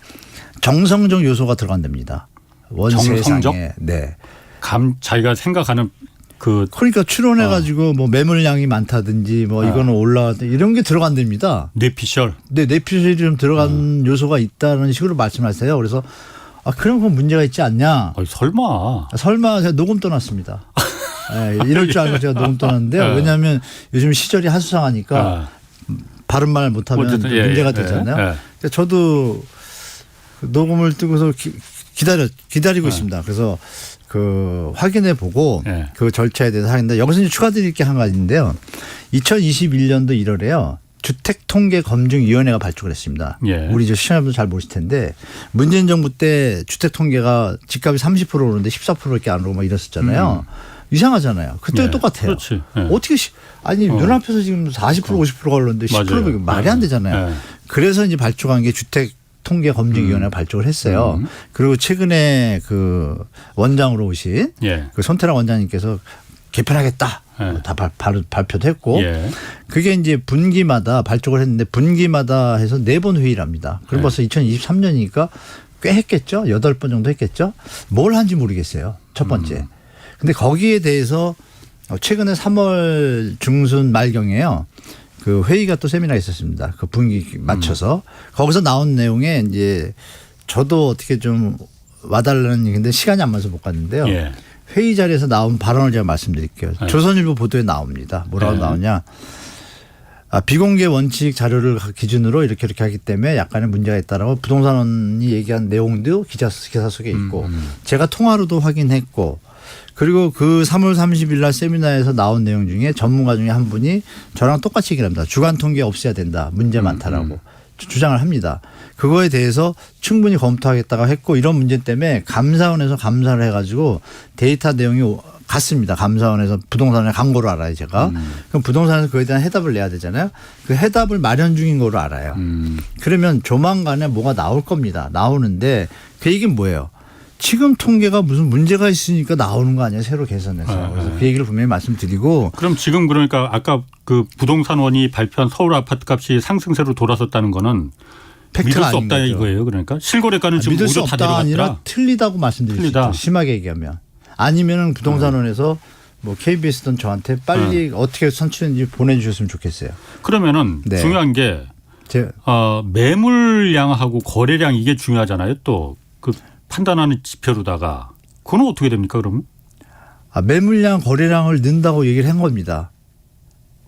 정성적 요소가 들어간답니다. 정성적? 원세상에. 네. 자기가 생각하는 그러니까 추론해가지고 뭐 매물량이 많다든지 뭐 이거는 올라왔다 이런 게 들어간답니다. 뇌피셜. 네, 뇌피셜이 좀 들어간 요소가 있다는 식으로 말씀하세요. 그래서 그럼 그건 문제가 있지 않냐? 설마 제가 녹음 떠났습니다. 네, 이럴 줄 알고 제가 녹음 떠났는데요. 왜냐하면 요즘 시절이 하수상하니까 바른 말 못하면 문제가 되잖아요. 그러니까 저도 녹음을 뜨고서 기다리고 있습니다. 그래서 확인해 보고 그 절차에 대해서 하는데 여기서 이제 추가드릴 게 한 가지인데요. 2021년도 1월에요. 주택통계검증위원회가 발족을 했습니다. 우리 시청자분들 잘 모르실 텐데 문재인 정부 때 주택통계가 집값이 30% 오르는데 14%밖에 안 오르고 막 이랬었잖아요. 이상하잖아요. 그때도 똑같아요. 그렇지. 어떻게 눈앞에서 지금 40% 50%가 오르는데 10% 말이 안 되잖아요. 그래서 이제 발족한 게 주택통계검증위원회가 발족을 했어요. 그리고 최근에 그 원장으로 오신 그 손태락 원장님께서 개편하겠다. 다 발표도 했고 그게 이제 분기마다 발족을 했는데 분기마다 해서 4번 회의를 합니다. 그럼 벌써 2023년이니까 꽤 했겠죠. 8번 정도 했겠죠. 뭘 한지 모르겠어요. 첫 번째. 근데 거기에 대해서 최근에 3월 중순 말경에요. 그 회의가 또 세미나가 있었습니다. 그 분기 맞춰서 거기서 나온 내용에 이제 저도 어떻게 좀 와달라는 얘기인데 시간이 안 맞아서 못 갔는데요. 회의 자리에서 나온 발언을 제가 말씀드릴게요. 조선일보 보도에 나옵니다. 뭐라고 나오냐. 비공개 원칙 자료를 기준으로 이렇게 하기 때문에 약간의 문제가 있다라고 부동산원이 얘기한 내용도 기사 속에 있고 제가 통화로도 확인했고 그리고 그 3월 30일 날 세미나에서 나온 내용 중에 전문가 중에 한 분이 저랑 똑같이 얘기를 합니다. 주간 통계 없애야 된다. 문제 많다라고 주장을 합니다. 그거에 대해서 충분히 검토하겠다고 했고 이런 문제 때문에 감사원에서 감사를 해가지고 데이터 내용이 갔습니다. 감사원에서 부동산을 간 거로 알아요 제가. 그럼 부동산에서 그에 대한 해답을 내야 되잖아요. 그 해답을 마련 중인 거로 알아요. 그러면 조만간에 뭐가 나올 겁니다. 나오는데 그 얘기는 뭐예요? 지금 통계가 무슨 문제가 있으니까 나오는 거 아니에요? 새로 개선해서. 그래서 그 얘기를 분명히 말씀드리고. 그럼 지금 그러니까 아까 그 부동산원이 발표한 서울 아파트값이 상승세로 돌아섰다는 거는 믿을 수 없다 이거예요. 그러니까 실거래가는 지금 믿을 수 오히려 다 없다 아니라 내려갔다. 틀리다고 말씀드릴 수 있죠. 심하게 얘기하면. 아니면은 부동산원에서 뭐 KBS든 저한테 빨리 어떻게 선출했는지 보내주셨으면 좋겠어요. 그러면은 중요한 게 매물량하고 거래량 이게 중요하잖아요. 또 그 판단하는 지표로다가 그건 어떻게 됩니까 그러면? 매물량 거래량을 넣는다고 얘기를 한 겁니다.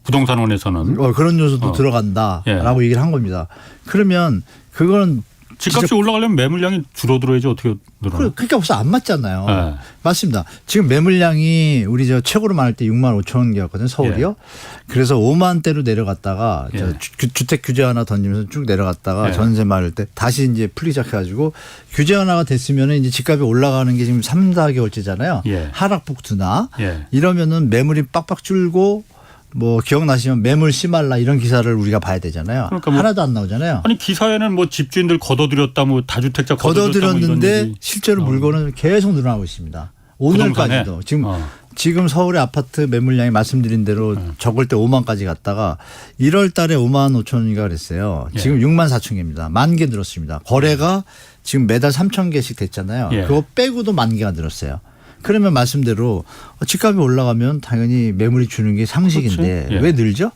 부동산원에서는. 그런 요소도 들어간다라고 얘기를 한 겁니다. 그러면 그거는 집값이 올라가려면 매물량이 줄어들어야지 어떻게 늘어나? 그러니까 벌써 안 맞잖아요. 네. 맞습니다. 지금 매물량이 우리 최고로 많을 때 6만 5천 개였거든요. 서울이요. 그래서 5만 대로 내려갔다가 주택 규제 하나 던지면서 쭉 내려갔다가 전세 많을 때 다시 이제 풀리기 시작해가지고 규제 하나가 됐으면 이제 집값이 올라가는 게 지금 3, 4개월째잖아요. 하락폭 둔화. 이러면은 매물이 빡빡 줄고 뭐 기억나시면 매물 씨말라 이런 기사를 우리가 봐야 되잖아요. 그러니까 하나도 안 나오잖아요. 아니 기사에는 뭐 집주인들 걷어들였다 뭐 다주택자 걷어들였는데 실제로 물건은 계속 늘어나고 있습니다. 오늘까지도 지금 서울의 아파트 매물량이 말씀드린 대로 적을 때 5만까지 갔다가 1월 달에 5만 5천이가 그랬어요. 지금 6만 4천 개입니다. 1만 개 늘었습니다. 거래가 지금 매달 3천 개씩 됐잖아요. 그거 빼고도 1만 개가 늘었어요. 그러면 말씀대로 집값이 올라가면 당연히 매물이 주는 게 상식인데 왜 늘죠?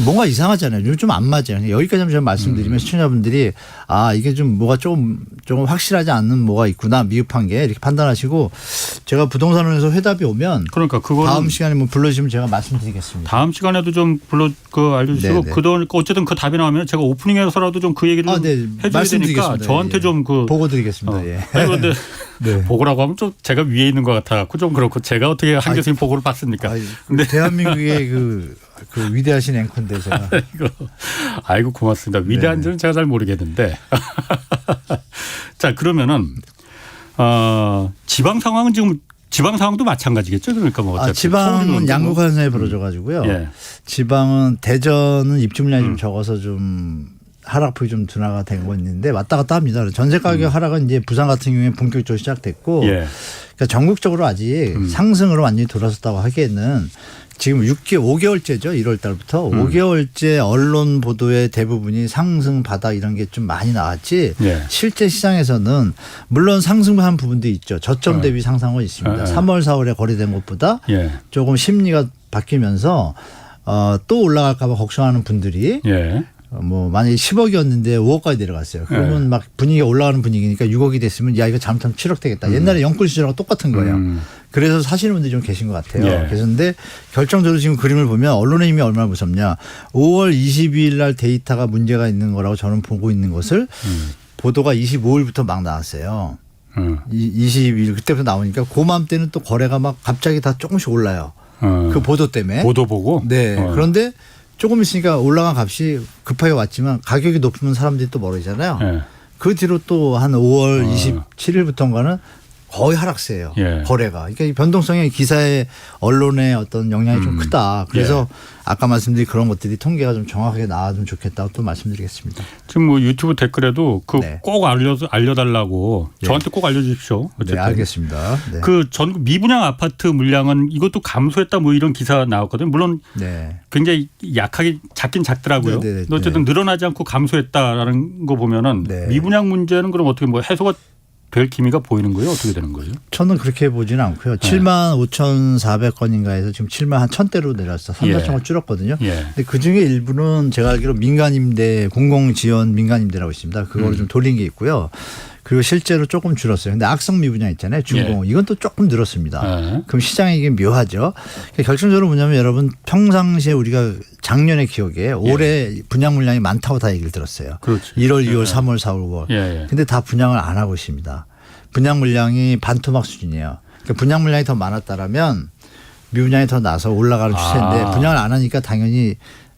뭔가 이상하잖아요. 좀 안 맞아요. 여기까지만 제가 말씀드리면 시청자분들이 이게 좀 뭐가 조금 확실하지 않는 뭐가 있구나 미흡한 게 이렇게 판단하시고 제가 부동산원에서 회답이 오면 그러니까 그거 다음 시간에 뭐 불러주시면 제가 말씀드리겠습니다. 다음 시간에도 좀 알려주시고 어쨌든 그 답이 나오면 제가 오프닝에서라도 좀 그 얘기를 해줘야 되니까 저한테 좀 보고 드리겠습니다. 아니 그런데 보고라고 하면 좀 제가 위에 있는 것 같아갖고 좀 그렇고 제가 어떻게 한 교수님 보고를 받습니까? 근데 대한민국의 그 위대하신 앵커인데 제가. 아이고 고맙습니다. 위대한지는 제가 잘 모르겠는데. 자 그러면은 지방 상황은 지금 지방 상황도 마찬가지겠죠. 그러니까 뭐 어차피 지방은 양극화 현상이 벌어져가지고요. 지방은 대전은 입주 물량이 좀 적어서 좀 하락폭이 좀 둔화가 된 건 있는데 왔다 갔다 합니다. 전세 가격 하락은 이제 부산 같은 경우에 본격적으로 시작됐고 그러니까 전국적으로 아직 상승으로 완전히 돌아섰다고 하기에는 지금 5개월째죠. 1월 달부터 5개월째 언론 보도의 대부분이 상승 바닥 이런 게 좀 많이 나왔지 실제 시장에서는 물론 상승한 부분도 있죠. 저점 대비 상승은 있습니다. 3월 4월에 거래된 것보다 조금 심리가 바뀌면서 또 올라갈까 봐 걱정하는 분들이 뭐 만약에 10억이었는데 5억까지 내려갔어요. 그러면 막 분위기가 올라가는 분위기니까 6억이 됐으면 이거 잘못하면 7억 되겠다. 옛날에 영끌 시절하고 똑같은 거예요. 그래서 사시는 분들이 좀 계신 것 같아요. 그래서 근데 결정적으로 지금 그림을 보면 언론의 힘이 얼마나 무섭냐. 5월 22일 날 데이터가 문제가 있는 거라고 저는 보고 있는 것을 보도가 25일부터 막 나왔어요. 22일 그때부터 나오니까 고맘때는 또 거래가 막 갑자기 다 조금씩 올라요. 그 보도 때문에. 보도 보고? 네. 그런데 조금 있으니까 올라간 값이 급하게 왔지만 가격이 높으면 사람들이 또 멀어지잖아요. 그 뒤로 또 한 5월 27일부터인가는 거의 하락세예요. 거래가. 그러니까 이 변동성이 기사의 언론의 어떤 영향이 좀 크다. 그래서 아까 말씀드린 그런 것들이 통계가 좀 정확하게 나와주면 좋겠다고 또 말씀드리겠습니다. 지금 뭐 유튜브 댓글에도 꼭 알려달라고 저한테 꼭 알려주십시오. 네, 알겠습니다. 그 전국 미분양 아파트 물량은 이것도 감소했다 뭐 이런 기사 나왔거든요. 물론 굉장히 약하게 작긴 작더라고요. 어쨌든 늘어나지 않고 감소했다라는 거 보면은 미분양 문제는 그럼 어떻게 뭐 해소가 될 기미가 보이는 거예요? 어떻게 되는 거죠? 저는 그렇게 보지는 않고요. 7만 5,400건인가 해서 지금 7만 한 1,000대로 내려왔어. 3, 4천건 줄었거든요. 근데 그중에 일부는 제가 알기로 민간임대, 공공지원 민간임대라고 있습니다. 그거를 좀 돌린 게 있고요. 그리고 실제로 조금 줄었어요. 근데 악성 미분양 있잖아요. 준공. 이건 또 조금 늘었습니다. 그럼 시장이 이게 묘하죠. 그러니까 결정적으로 뭐냐면 여러분 평상시에 우리가 작년의 기억에 올해 분양 물량이 많다고 다 얘기를 들었어요. 1월, 2월, 3월, 4월, 5월. 근데 다 분양을 안 하고 있습니다. 분양 물량이 반토막 수준이에요. 그러니까 분양 물량이 더 많았다라면 미분양이 더 나서 올라가는 추세인데 분양을 안 하니까 당연히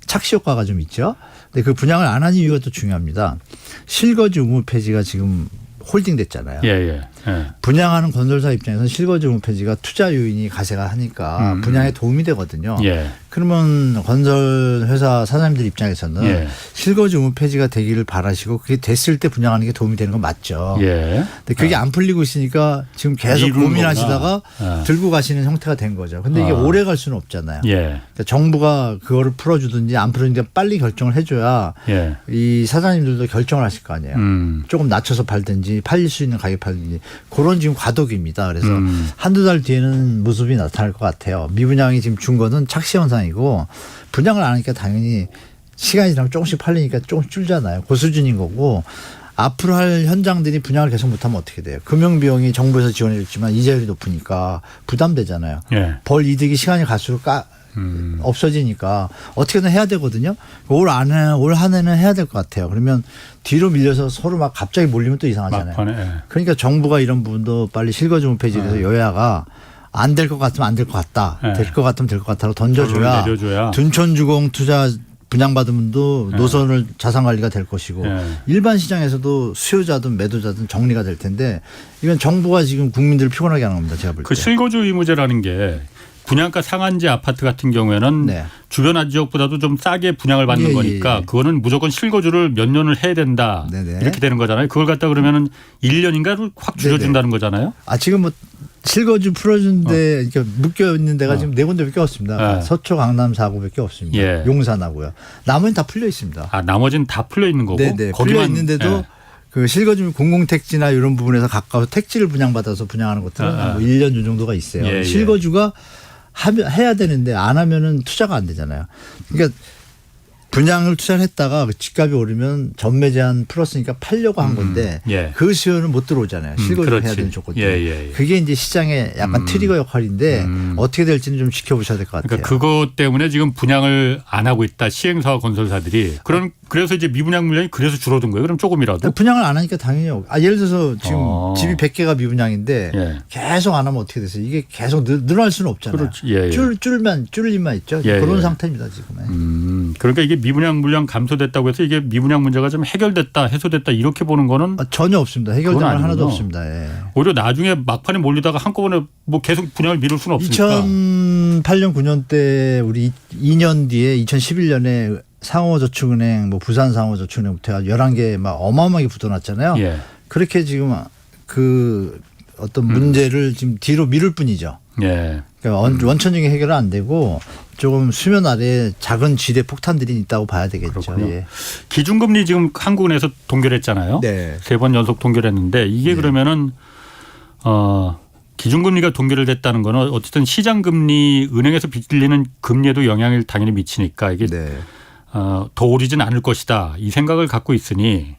착시 효과가 좀 있죠. 근데 그 분양을 안 하는 이유가 또 중요합니다. 실거주 의무 폐지가 지금 홀딩 됐잖아요. 분양하는 건설사 입장에서는 실거주 의무 폐지가 투자 요인이 가세가 하니까 분양에 도움이 되거든요. 그러면 건설회사 사장님들 입장에서는 실거주 의무 폐지가 되기를 바라시고 그게 됐을 때 분양하는 게 도움이 되는 건 맞죠. 근데 그게 안 풀리고 있으니까 지금 계속 고민하시다가 들고 가시는 형태가 된 거죠. 근데 이게 오래 갈 수는 없잖아요. 그러니까 정부가 그거를 풀어주든지 안 풀어주든지 빨리 결정을 해줘야 이 사장님들도 결정을 하실 거 아니에요. 조금 낮춰서 팔든지 팔릴 수 있는 가격에 팔든지 그런 지금 과도기입니다. 그래서 한두 달 뒤에는 모습이 나타날 것 같아요. 미분양이 지금 준 거는 착시 현상이고 분양을 안 하니까 당연히 시간이 지나면 조금씩 팔리니까 조금씩 줄잖아요. 그 수준인 거고 앞으로 할 현장들이 분양을 계속 못하면 어떻게 돼요? 금융비용이 정부에서 지원해 줬지만 이자율이 높으니까 부담되잖아요. 예. 벌 이득이 시간이 갈수록 없어지니까 어떻게든 해야 되거든요. 올 한 해는 해야 될 것 같아요. 그러면 뒤로 밀려서 서로 막 갑자기 몰리면 또 이상하잖아요. 막판에. 예. 그러니까 정부가 이런 부분도 빨리 실거주물 폐지를 해서 여야가 안 될 것 같으면 안 될 것 같다. 네. 될 것 같으면 될 것 같다고 던져줘야 내려줘야. 둔촌주공 투자 분양받은 분도 노선을 자산관리가 될 것이고 일반 시장에서도 수요자든 매도자든 정리가 될 텐데 이건 정부가 지금 국민들을 피곤하게 하는 겁니다. 제가 볼 때. 그 실거주 의무제라는 게 분양가 상한제 아파트 같은 경우에는 네. 주변 지역보다도 좀 싸게 분양을 받는 예, 거니까 예. 그거는 무조건 실거주를 몇 년을 해야 된다. 네네. 이렇게 되는 거잖아요. 그걸 갖다 그러면은 1년인가를 확 줄여준다는 거잖아요. 지금 뭐 실거주 풀어준데 이렇게 묶여 있는 데가 지금 4군데밖에 없습니다. 네. 서초, 강남 4구밖에 없습니다. 예. 용산하고요. 나머지는 다 풀려 있습니다. 나머지는 다 풀려 있는 거고. 네네. 풀려 거기만 있는데도 예. 그 실거주 공공택지나 이런 부분에서 가까워서 택지를 분양받아서 분양하는 것들은 뭐 1년 전 정도가 있어요. 예, 예. 실거주가 해야 되는데 안 하면은 투자가 안 되잖아요. 그러니까 분양을 투자를 했다가 집값이 오르면 전매 제한 풀었으니까 팔려고 한 건데 예. 그 수요는 못 들어오잖아요. 실거주를 해야 그렇지. 되는 조건들. 예. 그게 이제 시장의 약간 트리거 역할인데 어떻게 될지는 좀 지켜보셔야 될 것 같아요. 그러니까 그것 때문에 지금 분양을 안 하고 있다. 시행사와 건설사들이. 그래서 이제 미분양 물량이 그래서 줄어든 거예요. 그럼 조금이라도. 분양을 안 하니까 당연히 예를 들어서 지금 집이 100개가 미분양인데 예. 계속 안 하면 어떻게 됐어요? 이게 계속 늘어날 수는 없잖아요. 그렇지. 예. 줄 일만 있죠. 예, 그런 예. 상태입니다 지금. 그러니까 이게 미분양 물량 감소됐다고 해서 이게 미분양 문제가 좀 해결됐다, 해소됐다 이렇게 보는 거는 전혀 없습니다. 해결된 그건 건 하나도 아니군요. 없습니다. 예. 오히려 나중에 막판에 몰리다가 한꺼번에 뭐 계속 분양을 미룰 수는 없으니까. 2008년 9년 때 우리 2년 뒤에 2011년에 상호저축은행, 뭐 부산상호저축은행부터 11개 막 어마어마하게 붙어놨잖아요. 예. 그렇게 지금 그 어떤 문제를 지금 뒤로 미룰 뿐이죠. 예. 그러니까 원천적인 해결은 안 되고 조금 수면 아래에 작은 지대 폭탄들이 있다고 봐야 되겠죠. 그렇군요. 예. 기준금리 지금 한국은행에서 동결했잖아요. 네. 3번 연속 동결했는데 이게 그러면은 기준금리가 동결됐다는 거는 어쨌든 시장금리 은행에서 빚리는 금리에도 영향을 당연히 미치니까 이게 네. 더 오르진 않을 것이다. 이 생각을 갖고 있으니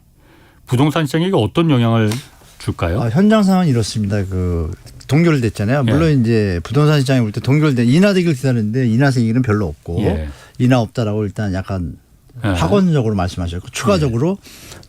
부동산 시장에 이게 어떤 영향을 줄까요? 현장 상황은 이렇습니다. 그 동결됐잖아요. 물론 예. 이제 부동산 시장에 볼 때 동결된 인하되기를 기다리는데 인하세기는 별로 없고 예. 인하 없다라고 일단 약간 예. 확언적으로 말씀하셨고 추가적으로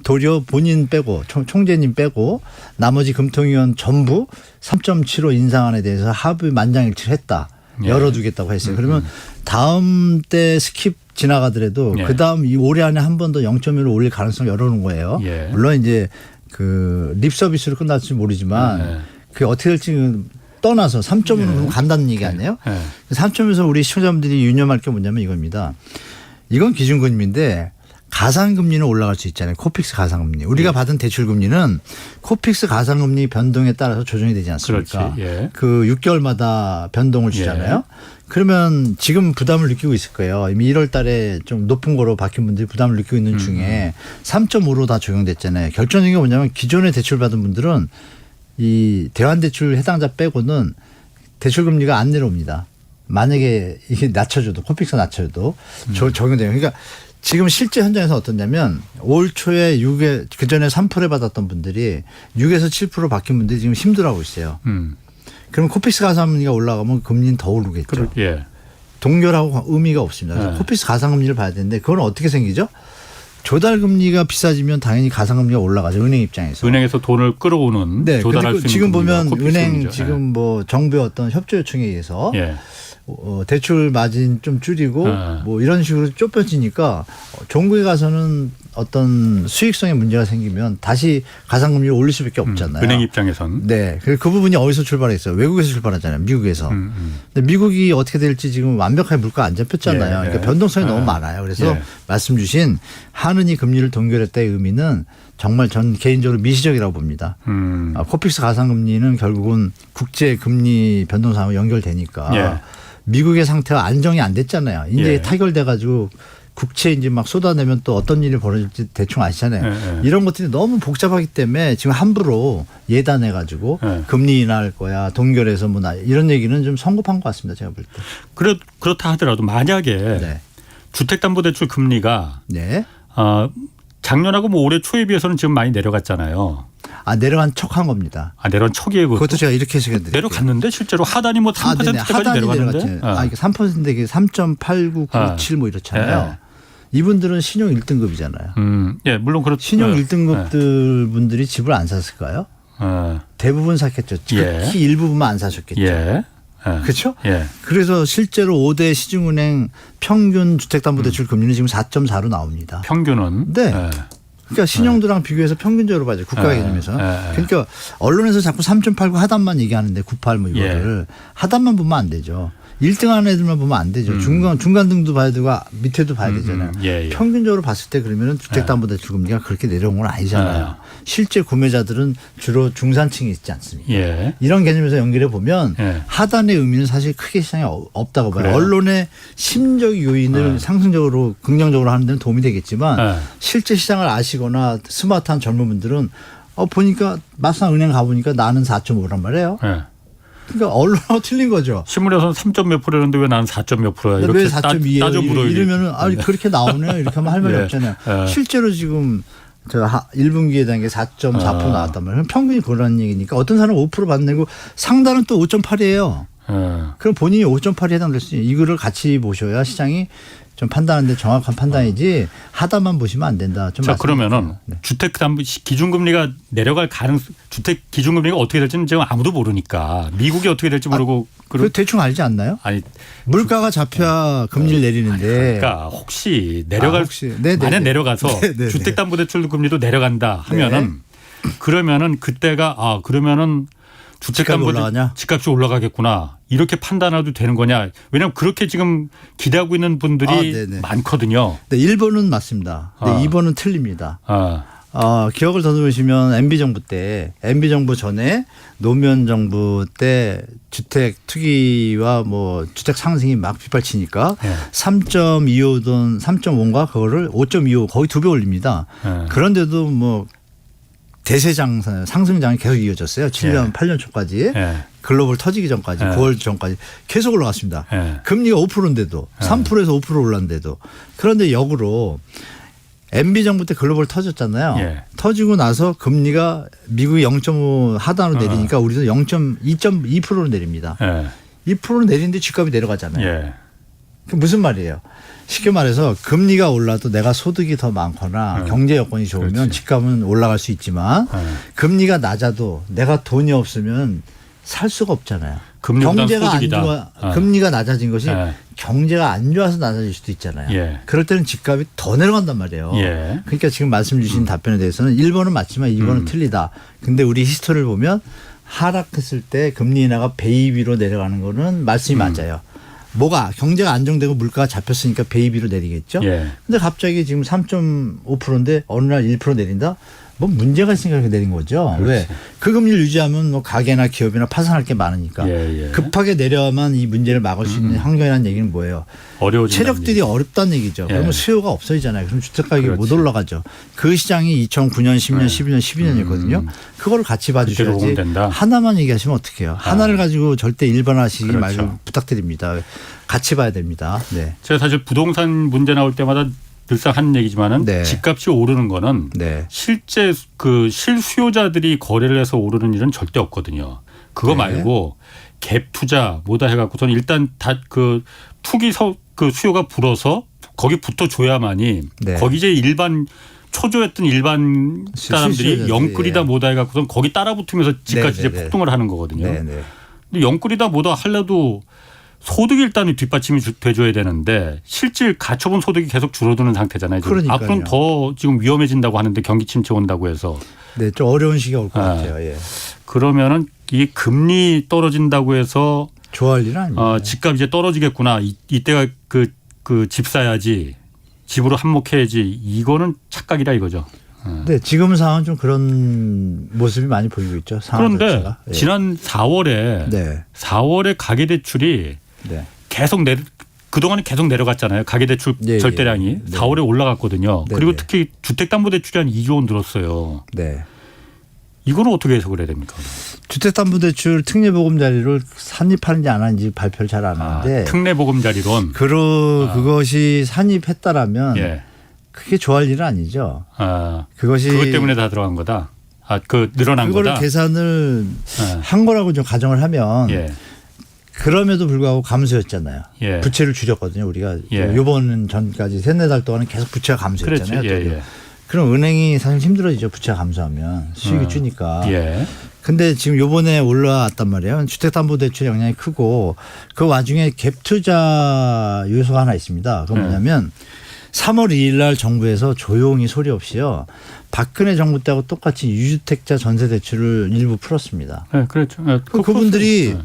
도리어 본인 빼고 총재님 빼고 나머지 금통위원 전부 3.75 인상안에 대해서 합의 만장일치를 했다. 예. 열어두겠다고 했어요. 그러면 다음 때 스킵 지나가더라도 예. 그다음 이 올해 안에 한 번 더 0.1을 올릴 가능성을 열어놓은 거예요. 예. 물론 이제 그 립 서비스로 끝날지 모르지만 예. 그게 어떻게 될지 떠나서 3.1로 간다는 얘기 아니에요? 예. 3.1에서 우리 시청자분들이 유념할 게 뭐냐면 이겁니다. 이건 기준금리인데 가상금리는 올라갈 수 있잖아요. 코픽스 가상금리. 우리가 받은 대출금리는 코픽스 가상금리 변동에 따라서 조정이 되지 않습니까? 그렇지. 예. 그 6개월마다 변동을 주잖아요. 그러면 지금 부담을 느끼고 있을 거예요. 이미 1월 달에 좀 높은 거로 바뀐 분들이 부담을 느끼고 있는 중에 3.5로 다 적용됐잖아요. 결정적인 게 뭐냐면 기존에 대출 받은 분들은 이 대환대출 해당자 빼고는 대출금리가 안 내려옵니다. 만약에 이게 낮춰줘도 코픽스 낮춰줘도 적용돼요. 그러니까 지금 실제 현장에서 어떻냐면 올 초에 6에 그전에 3% 받았던 분들이 6에서 7% 바뀐 분들이 지금 힘들어하고 있어요. 그럼 코픽스 가상금리가 올라가면 금리는 더 오르겠죠. 예. 동결하고 의미가 없습니다. 그래서 네. 코픽스 가상금리를 봐야 되는데 그건 어떻게 생기죠? 조달금리가 비싸지면 당연히 가상금리가 올라가죠. 은행 입장에서. 은행에서 돈을 끌어오는 네. 조달할 근데 수 있는 지금 금리가 보면 코픽스 은행 금리죠. 지금 뭐 정부의 어떤 협조 요청에 의해서 예. 대출 마진 좀 줄이고 네. 뭐 이런 식으로 좁혀지니까 종국에 가서는 어떤 수익성에 문제가 생기면 다시 가상금리를 올릴 수밖에 없잖아요. 은행 입장에선. 네. 그 부분이 어디서 출발했어요? 외국에서 출발하잖아요. 미국에서. 근데 미국이 어떻게 될지 지금 완벽하게 물가 안 잡혔잖아요. 예, 예. 그러니까 변동성이 예. 너무 많아요. 그래서 예. 말씀 주신 한은이 금리를 동결했다의 의미는 정말 전 개인적으로 미시적이라고 봅니다. 코픽스 가상금리는 결국은 국제 금리 변동상하고 연결되니까 예. 미국의 상태가 안정이 안 됐잖아요. 이제 예. 타결돼 가지고 국채 이제 막 쏟아내면 또 어떤 일이 벌어질지 대충 아시잖아요. 예. 이런 것들이 너무 복잡하기 때문에 지금 함부로 예단해 가지고 예. 금리 인하할 거야. 동결해서 뭐 이런 얘기는 좀 성급한 것 같습니다. 제가 볼 때. 그렇다 하더라도 만약에 네. 주택담보대출 금리가 네. 작년하고 뭐 올해 초에 비해서는 지금 많이 내려갔잖아요. 내려간 척한 겁니다. 내려간 척이에요. 그것도 제가 이렇게 해석해드릴게요. 내려갔는데 실제로 하단이 뭐 3%까지 하단이 내려갔는데. 내려갔죠. 이게 3% 이게 3.8997 뭐 이렇잖아요. 이분들은 신용 1등급이잖아요. 예, 물론 그렇죠. 신용 1등급들 분들이 집을 안 샀을까요? 대부분 샀겠죠. 특히 일부분만 안 사셨겠죠. 예. 그렇죠? 예. 그래서 실제로 5대 시중은행 평균 주택담보대출 금리는 지금 4.4로 나옵니다. 평균은. 네. 예. 그러니까 신용도랑 비교해서 평균적으로 봐야죠. 국가 기준에서. 그러니까 언론에서 자꾸 3.89 하단만 얘기하는데 98 뭐 이거를 하단만 보면 안 되죠. 1등 하는 애들만 보면 안 되죠. 중간 등도 봐야 되고 밑에도 봐야 되잖아요. 예. 평균적으로 봤을 때 그러면 주택담보대출 금리가 그렇게 내려온 건 아니잖아요. 실제 구매자들은 주로 중산층이 있지 않습니까? 예. 이런 개념에서 연결해 보면 하단의 의미는 사실 크게 시장에 없다고 봐요. 그래요? 언론의 심적 요인을 상승적으로 긍정적으로 하는 데는 도움이 되겠지만 실제 시장을 아시거나 스마트한 젊은 분들은 보니까 막상 은행 가보니까 나는 4.5란 말이에요. 그러니까 언론하고 틀린 거죠. 신문에서는 3점 몇 프로였는데 왜 나는 4점 몇 프로야? 이렇게 왜 4.2예요? 따져 물어요. 이러면은 그렇게 나오네요. 이렇게 하면 할 말이 없잖아요. 실제로 지금 1분기에 대한 게 4.4% 나왔단 말이에요. 평균이 그런 얘기니까 어떤 사람은 5% 받내고 상단은 또 5.8이에요. 그럼 본인이 5.8에 해당될 수 있어요. 이거를 같이 보셔야 시장이 좀 판단하는데 정확한 판단이지 하단만 보시면 안 된다. 좀 자, 그러면은 주택 담보 기준금리가 내려갈 주택 기준금리가 어떻게 될지는 지금 아무도 모르니까 미국이 어떻게 될지 모르고 그 대충 알지 않나요? 아니 물가가 잡혀야 금리를 내리는데. 그러니까 혹시 내려갈 네네네. 만약 내려가서 네네네. 주택담보대출 금리도 내려간다 하면은 그러면은 그때가 그러면은 집값이 올라가겠구나 이렇게 판단해도 되는 거냐. 왜냐하면 그렇게 지금 기대하고 있는 분들이 많거든요. 네, 1번은 맞습니다. 네, 2번은 틀립니다. 기억을 더듬으시면 MB정부 때 MB정부 전에 노무현 정부 때 주택 투기와 뭐 주택 상승이 막 빗발치니까 3.25돈 3.5인가 그거를 5.25 거의 2배 올립니다. 그런데도 뭐 대세장 상승장이 계속 이어졌어요. 7년 8년 초까지 글로벌 터지기 전까지 9월 전까지 계속 올라갔습니다. 금리가 5%인데도 3%에서 5% 올랐는데도 그런데 역으로 MB정부 때 글로벌 터졌잖아요. 터지고 나서 금리가 미국이 0.5 하단으로 내리니까 우리도 2.2%로 내립니다. 2%로 내리는데 집값이 내려가잖아요. 그 무슨 말이에요? 쉽게 말해서 금리가 올라도 내가 소득이 더 많거나 경제 여건이 좋으면 집값은 올라갈 수 있지만 금리가 낮아도 내가 돈이 없으면 살 수가 없잖아요. 경제가 안 좋아, 금리가 낮아진 것이 경제가 안 좋아서 낮아질 수도 있잖아요. 그럴 때는 집값이 더 내려간단 말이에요. 그러니까 지금 말씀 주신 답변에 대해서는 1번은 맞지만 2번은 틀리다. 근데 우리 히스토리를 보면 하락했을 때 금리 인하가 베이비로 내려가는 거는 말씀이 맞아요. 뭐가 경제가 안정되고 물가가 잡혔으니까 베이비로 내리겠죠. 근데 갑자기 지금 3.5%인데 어느 날 1% 내린다? 뭐 문제가 있으니까 그렇게 내린 거죠. 왜? 그 금리를 유지하면 뭐 가게나 기업이나 파산할 게 많으니까 급하게 내려야만 이 문제를 막을 수 있는 환경이라는 얘기는 뭐예요? 체력들이 어렵다는 얘기죠. 그러면 수요가 없어지잖아요. 그럼 주택가격이 못 올라가죠. 그 시장이 2009년, 10년, 11년, 12년이었거든요. 그거를 같이 봐주셔야지. 하나만 얘기하시면 어떡해요. 하나를 가지고 절대 일반화하시기 말고 부탁드립니다. 같이 봐야 됩니다. 네. 제가 사실 부동산 문제 나올 때마다 늘상 하는 얘기지만은 집값이 오르는 거는 실제 그 실수요자들이 거래를 해서 오르는 일은 절대 없거든요. 그거 말고 갭 투자 뭐다 해갖고서는 일단 다 그 투기 그 수요가 불어서 거기 붙어줘야만이 거기 이제 일반 초조했던 일반 사람들이 영끌이다 뭐다 해갖고서는 거기 따라붙으면서 집값이 이제 폭등을 하는 거거든요. 근데 영끌이다 뭐다 하려도 소득이 일단 뒷받침이 돼줘야 되는데 실질 갖춰본 소득이 계속 줄어드는 상태잖아요. 앞으로는 더 지금 위험해진다고 하는데 경기 침체 온다고 해서. 네, 좀 어려운 시기가 올 것 같아요. 그러면은 이 금리 떨어진다고 해서 좋아할 일은 아니에요. 집값 이제 떨어지겠구나. 이때가 그 집 사야지. 집으로 한몫해야지. 이거는 착각이라 이거죠. 네, 지금 상황은 좀 그런 모습이 많이 보이고 있죠. 그런데 자체가. 지난 4월에 가계대출이 계속 그동안은 계속 내려갔잖아요. 가계대출 절대량이 4월에 올라갔거든요. 그리고 특히 주택담보대출이 한 2조 원 늘었어요. 이거는 어떻게 해석을 해야 됩니까? 주택담보대출 특례보금자리를 산입하는지 안 하는지 발표를 잘 안 하는데 특례보금자리론 그것이 산입했다라면 그게 좋아할 일은 아니죠. 그것이 그것 때문에 다 들어간 거다. 그 늘어난 그거를 거다. 계산을 한 거라고 좀 가정을 하면 예. 그럼에도 불구하고 감소였잖아요. 예. 부채를 줄였거든요. 우리가 예. 이번 전까지 3-4달 동안은 계속 부채가 감소했잖아요. 그렇죠. 예. 그럼 은행이 사실 힘들어지죠. 부채가 감소하면 수익이 주니까. 예. 근데 지금 요번에 올라왔단 말이에요. 주택담보대출 영향이 크고 그 와중에 갭 투자 요소가 하나 있습니다. 그건 뭐냐면 3월 2일 날 정부에서 조용히 소리 없이요. 박근혜 정부 때하고 똑같이 유주택자 전세대출을 일부 풀었습니다. 네, 그렇죠. 그분들이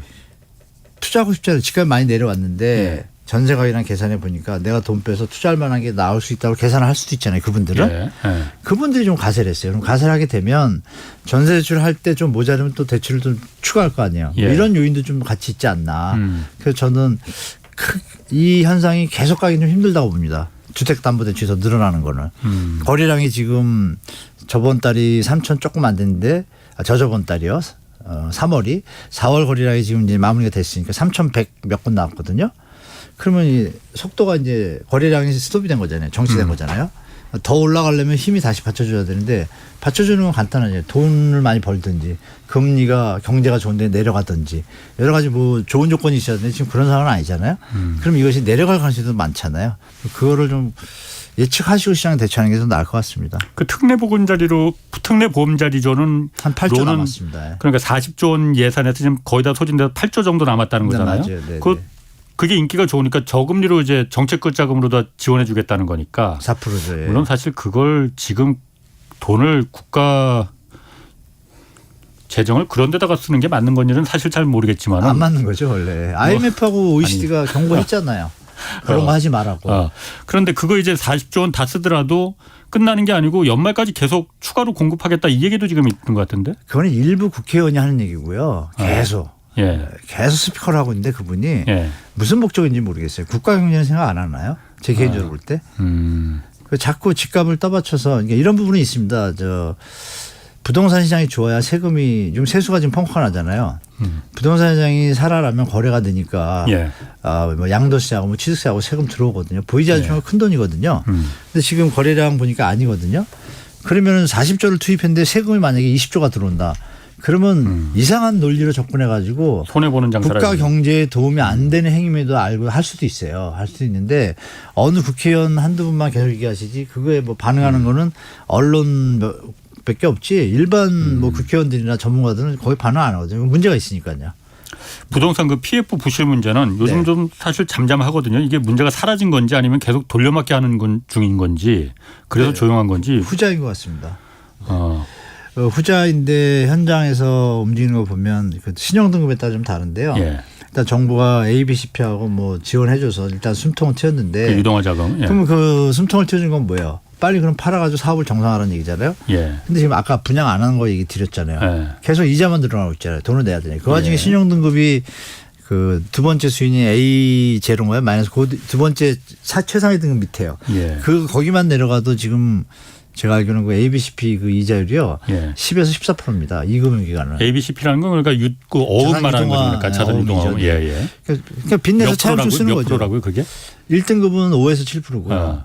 투자하고 싶지 않아요. 집값이 많이 내려왔는데 전세 가격이랑 계산해 보니까 내가 돈 빼서 투자할 만한 게 나올 수 있다고 계산을 할 수도 있잖아요. 그분들은. 그분들이 좀 가세를 했어요. 그럼 가세를 하게 되면 전세 대출을 할 때 좀 모자르면 또 대출을 좀 추가할 거 아니에요. 뭐 이런 요인도 좀 같이 있지 않나. 그래서 저는 이 현상이 계속 가기 좀 힘들다고 봅니다. 주택담보대출이 더 늘어나는 거는. 거래량이 지금 저번 달이 3천 조금 안 됐는데 저저번 달이요. 3월이 4월 거래량이 지금 이제 마무리가 됐으니까 3,100 몇 건 나왔거든요. 그러면 이 속도가 이제 거래량이 스톱이 된 거잖아요. 정지된 거잖아요. 더 올라가려면 힘이 다시 받쳐줘야 되는데 받쳐주는 건 간단하죠. 돈을 많이 벌든지 금리가 경제가 좋은데 내려가든지 여러 가지 뭐 좋은 조건이 있어야 되는데 지금 그런 상황은 아니잖아요. 그럼 이것이 내려갈 가능성이 많잖아요. 그거를 좀 예측하시고 시장에 대처하는 게 더 나을 것 같습니다. 그 특례 보험자리조는 한 8조 남았습니다. 그러니까 40조 원 예산에서 지금 거의 다 소진돼서 8조 정도 남았다는 거잖아요. 네, 맞아요. 그게 인기가 좋으니까 저금리로 이제 정책 끝자금으로 다 지원해 주겠다는 거니까. 4%죠. 예. 물론 사실 그걸 지금 돈을 국가 재정을 그런 데다가 쓰는 게 맞는 건지는 사실 잘 모르겠지만. 안 맞는 거죠 원래. IMF하고 OECD가 경고했잖아요. 그런 거 하지 말라고. 그런데 그거 이제 40조 원 다 쓰더라도 끝나는 게 아니고 연말까지 계속 추가로 공급하겠다 이 얘기도 지금 있는 것 같은데. 그거는 일부 국회의원이 하는 얘기고요. 계속. 계속 스피커를 하고 있는데 그분이 무슨 목적인지 모르겠어요. 국가 경제는 생각 안 하나요? 제 개인적으로 볼 때. 자꾸 집값을 떠받쳐서 그러니까 이런 부분이 있습니다. 부동산 시장이 좋아야 세금이 좀 세수가 지금 펑펑 나잖아요. 부동산 시장이 살아나면 거래가 되니까 뭐 양도세하고 뭐 취득세하고 세금 들어오거든요. 보이지 않지만 큰 돈이거든요. 근데 지금 거래량 보니까 아니거든요. 그러면 40조를 투입했는데 세금이 만약에 20조가 들어온다. 그러면 이상한 논리로 접근해 가지고 손해보는 장사라 국가 경제에 도움이 안 되는 행위임에도 알고 할 수도 있어요. 할 수도 있는데 어느 국회의원 한두 분만 계속 얘기하시지 그거에 뭐 반응하는 거는 언론 밖에 없지 일반 뭐 국회의원들이나 전문가들은 거의 반응 안 하거든요. 문제가 있으니까요. 부동산 그 PF 부실 문제는 요즘 좀 사실 잠잠하거든요. 이게 문제가 사라진 건지 아니면 계속 돌려막기 하는 중인 건지 그래서 조용한 건지. 후자인 것 같습니다. 후자인데 현장에서 움직이는 거 보면 신용등급에 따라 좀 다른데요. 일단 정부가 ABCP하고 뭐 지원해줘서 일단 숨통을 트였는데. 그 유동화 자금. 그러면 그 숨통을 트여준 건 뭐예요? 빨리 그럼 팔아가지고 사업을 정상화하라는 얘기잖아요. 근데 지금 아까 분양 안 하는 거 얘기 드렸잖아요. 계속 이자만 늘어나고 있잖아요. 돈을 내야 되니까. 그 와중에 신용등급이 그 두 번째 수준이 A0인가요? 마이너스 그 두 번째 최상위 등급 밑에요. 그 거기만 내려가도 지금 제가 알기로는 그 ABCP 그 이자율이요. 10에서 14%입니다. 이 금융기관은. ABCP라는 건 그러니까 그 어음 말하는 거니까 자산 유동화. 그러니까 빚내서 차용증 쓰는 거죠. 몇 프로라고요 그게? 1등급은 5에서 7%고요.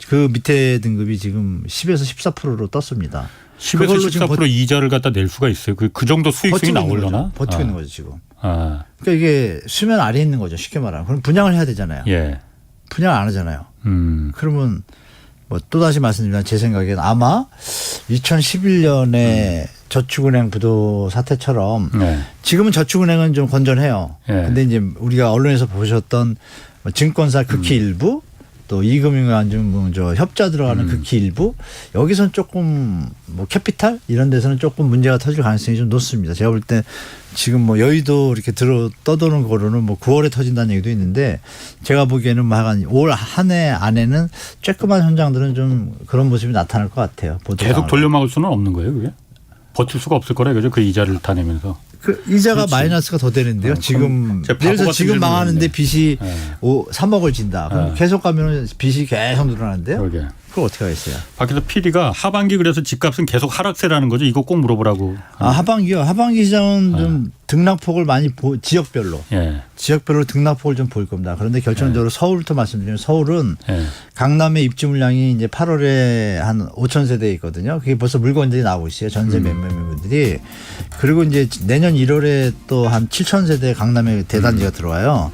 그 밑에 등급이 지금 10에서 14%로 떴습니다. 10에서 14% 이자를 갖다 낼 수가 있어요. 그 정도 수익성이 나오려나? 버티고 있는 거죠 지금. 그러니까 이게 수면 아래에 있는 거죠. 쉽게 말하면. 그럼 분양을 해야 되잖아요. 분양 안 하잖아요. 그러면 뭐 또다시 말씀드리면 제 생각에는 아마 2011년에 저축은행 부도 사태처럼 지금은 저축은행은 좀 건전해요. 근데 이제 우리가 언론에서 보셨던 증권사 극히 일부 또 이금융안전 협자 들어가는 극히 일부 여기서는 조금 뭐 캐피탈 이런 데서는 조금 문제가 터질 가능성이 좀 높습니다. 제가 볼 때 지금 뭐 여의도 이렇게 떠도는 거로는 뭐 9월에 터진다는 얘기도 있는데 제가 보기에는 뭐 올 한 해 안에는 쬐끄만 현장들은 좀 그런 모습이 나타날 것 같아요. 계속 돌려막을 수는 없는 거예요, 그게? 버틸 수가 없을 거라 그죠? 그 이자를 타내면서. 그 이자가 마이너스가 더 되는데요. 지금 예를 들어서 지금 망하는데 빚이 3억을 진다. 그럼 계속 가면 빚이 계속 늘어나는데요. 그거 어떻게 하겠어요? 밖에서 PD가 하반기 그래서 집값은 계속 하락세라는 거죠. 이거 꼭 물어보라고. 하반기요. 하반기 시장은 좀 등락폭을 많이 지역별로. 예. 지역별로 등락폭을 좀 보일 겁니다. 그런데 결정적으로 서울부터 말씀드리면 서울은 예. 강남의 입주 물량이 이제 8월에 한 5천 세대 있거든요. 그게 벌써 물건들이 나오고 있어요. 전세 매매물들이. 그리고 이제 내년 1월에 또 한 7천 세대 강남에 대단지가 들어와요.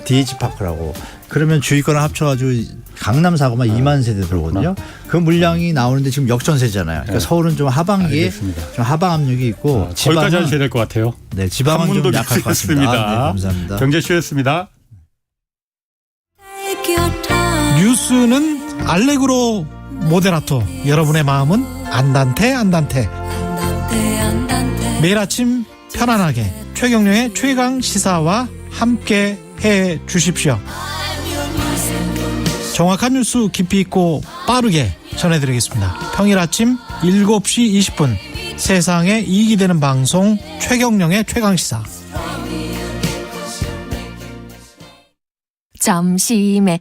DH파크라고. 그러면 주위권을 합쳐가지고 강남 사고만 2만 세대 들어오거든요. 그 물량이 나오는데 지금 역전세잖아요. 그러니까 서울은 좀 하반기에 알겠습니다. 좀 하방 압력이 있고 거기까지 하셔야 될 것 같아요. 네, 지방은 좀 약할 것 같습니다. 네, 감사합니다. 경제쇼였습니다. 뉴스는 알레그로 모데라토. 여러분의 마음은 안단테. 매일 아침 편안하게 최경영의 최강 시사와 함께 해 주십시오. 정확한 뉴스 깊이 있고 빠르게 전해드리겠습니다. 평일 아침 7시 20분 세상에 이익이 되는 방송 최경영의 최강시사. 점심에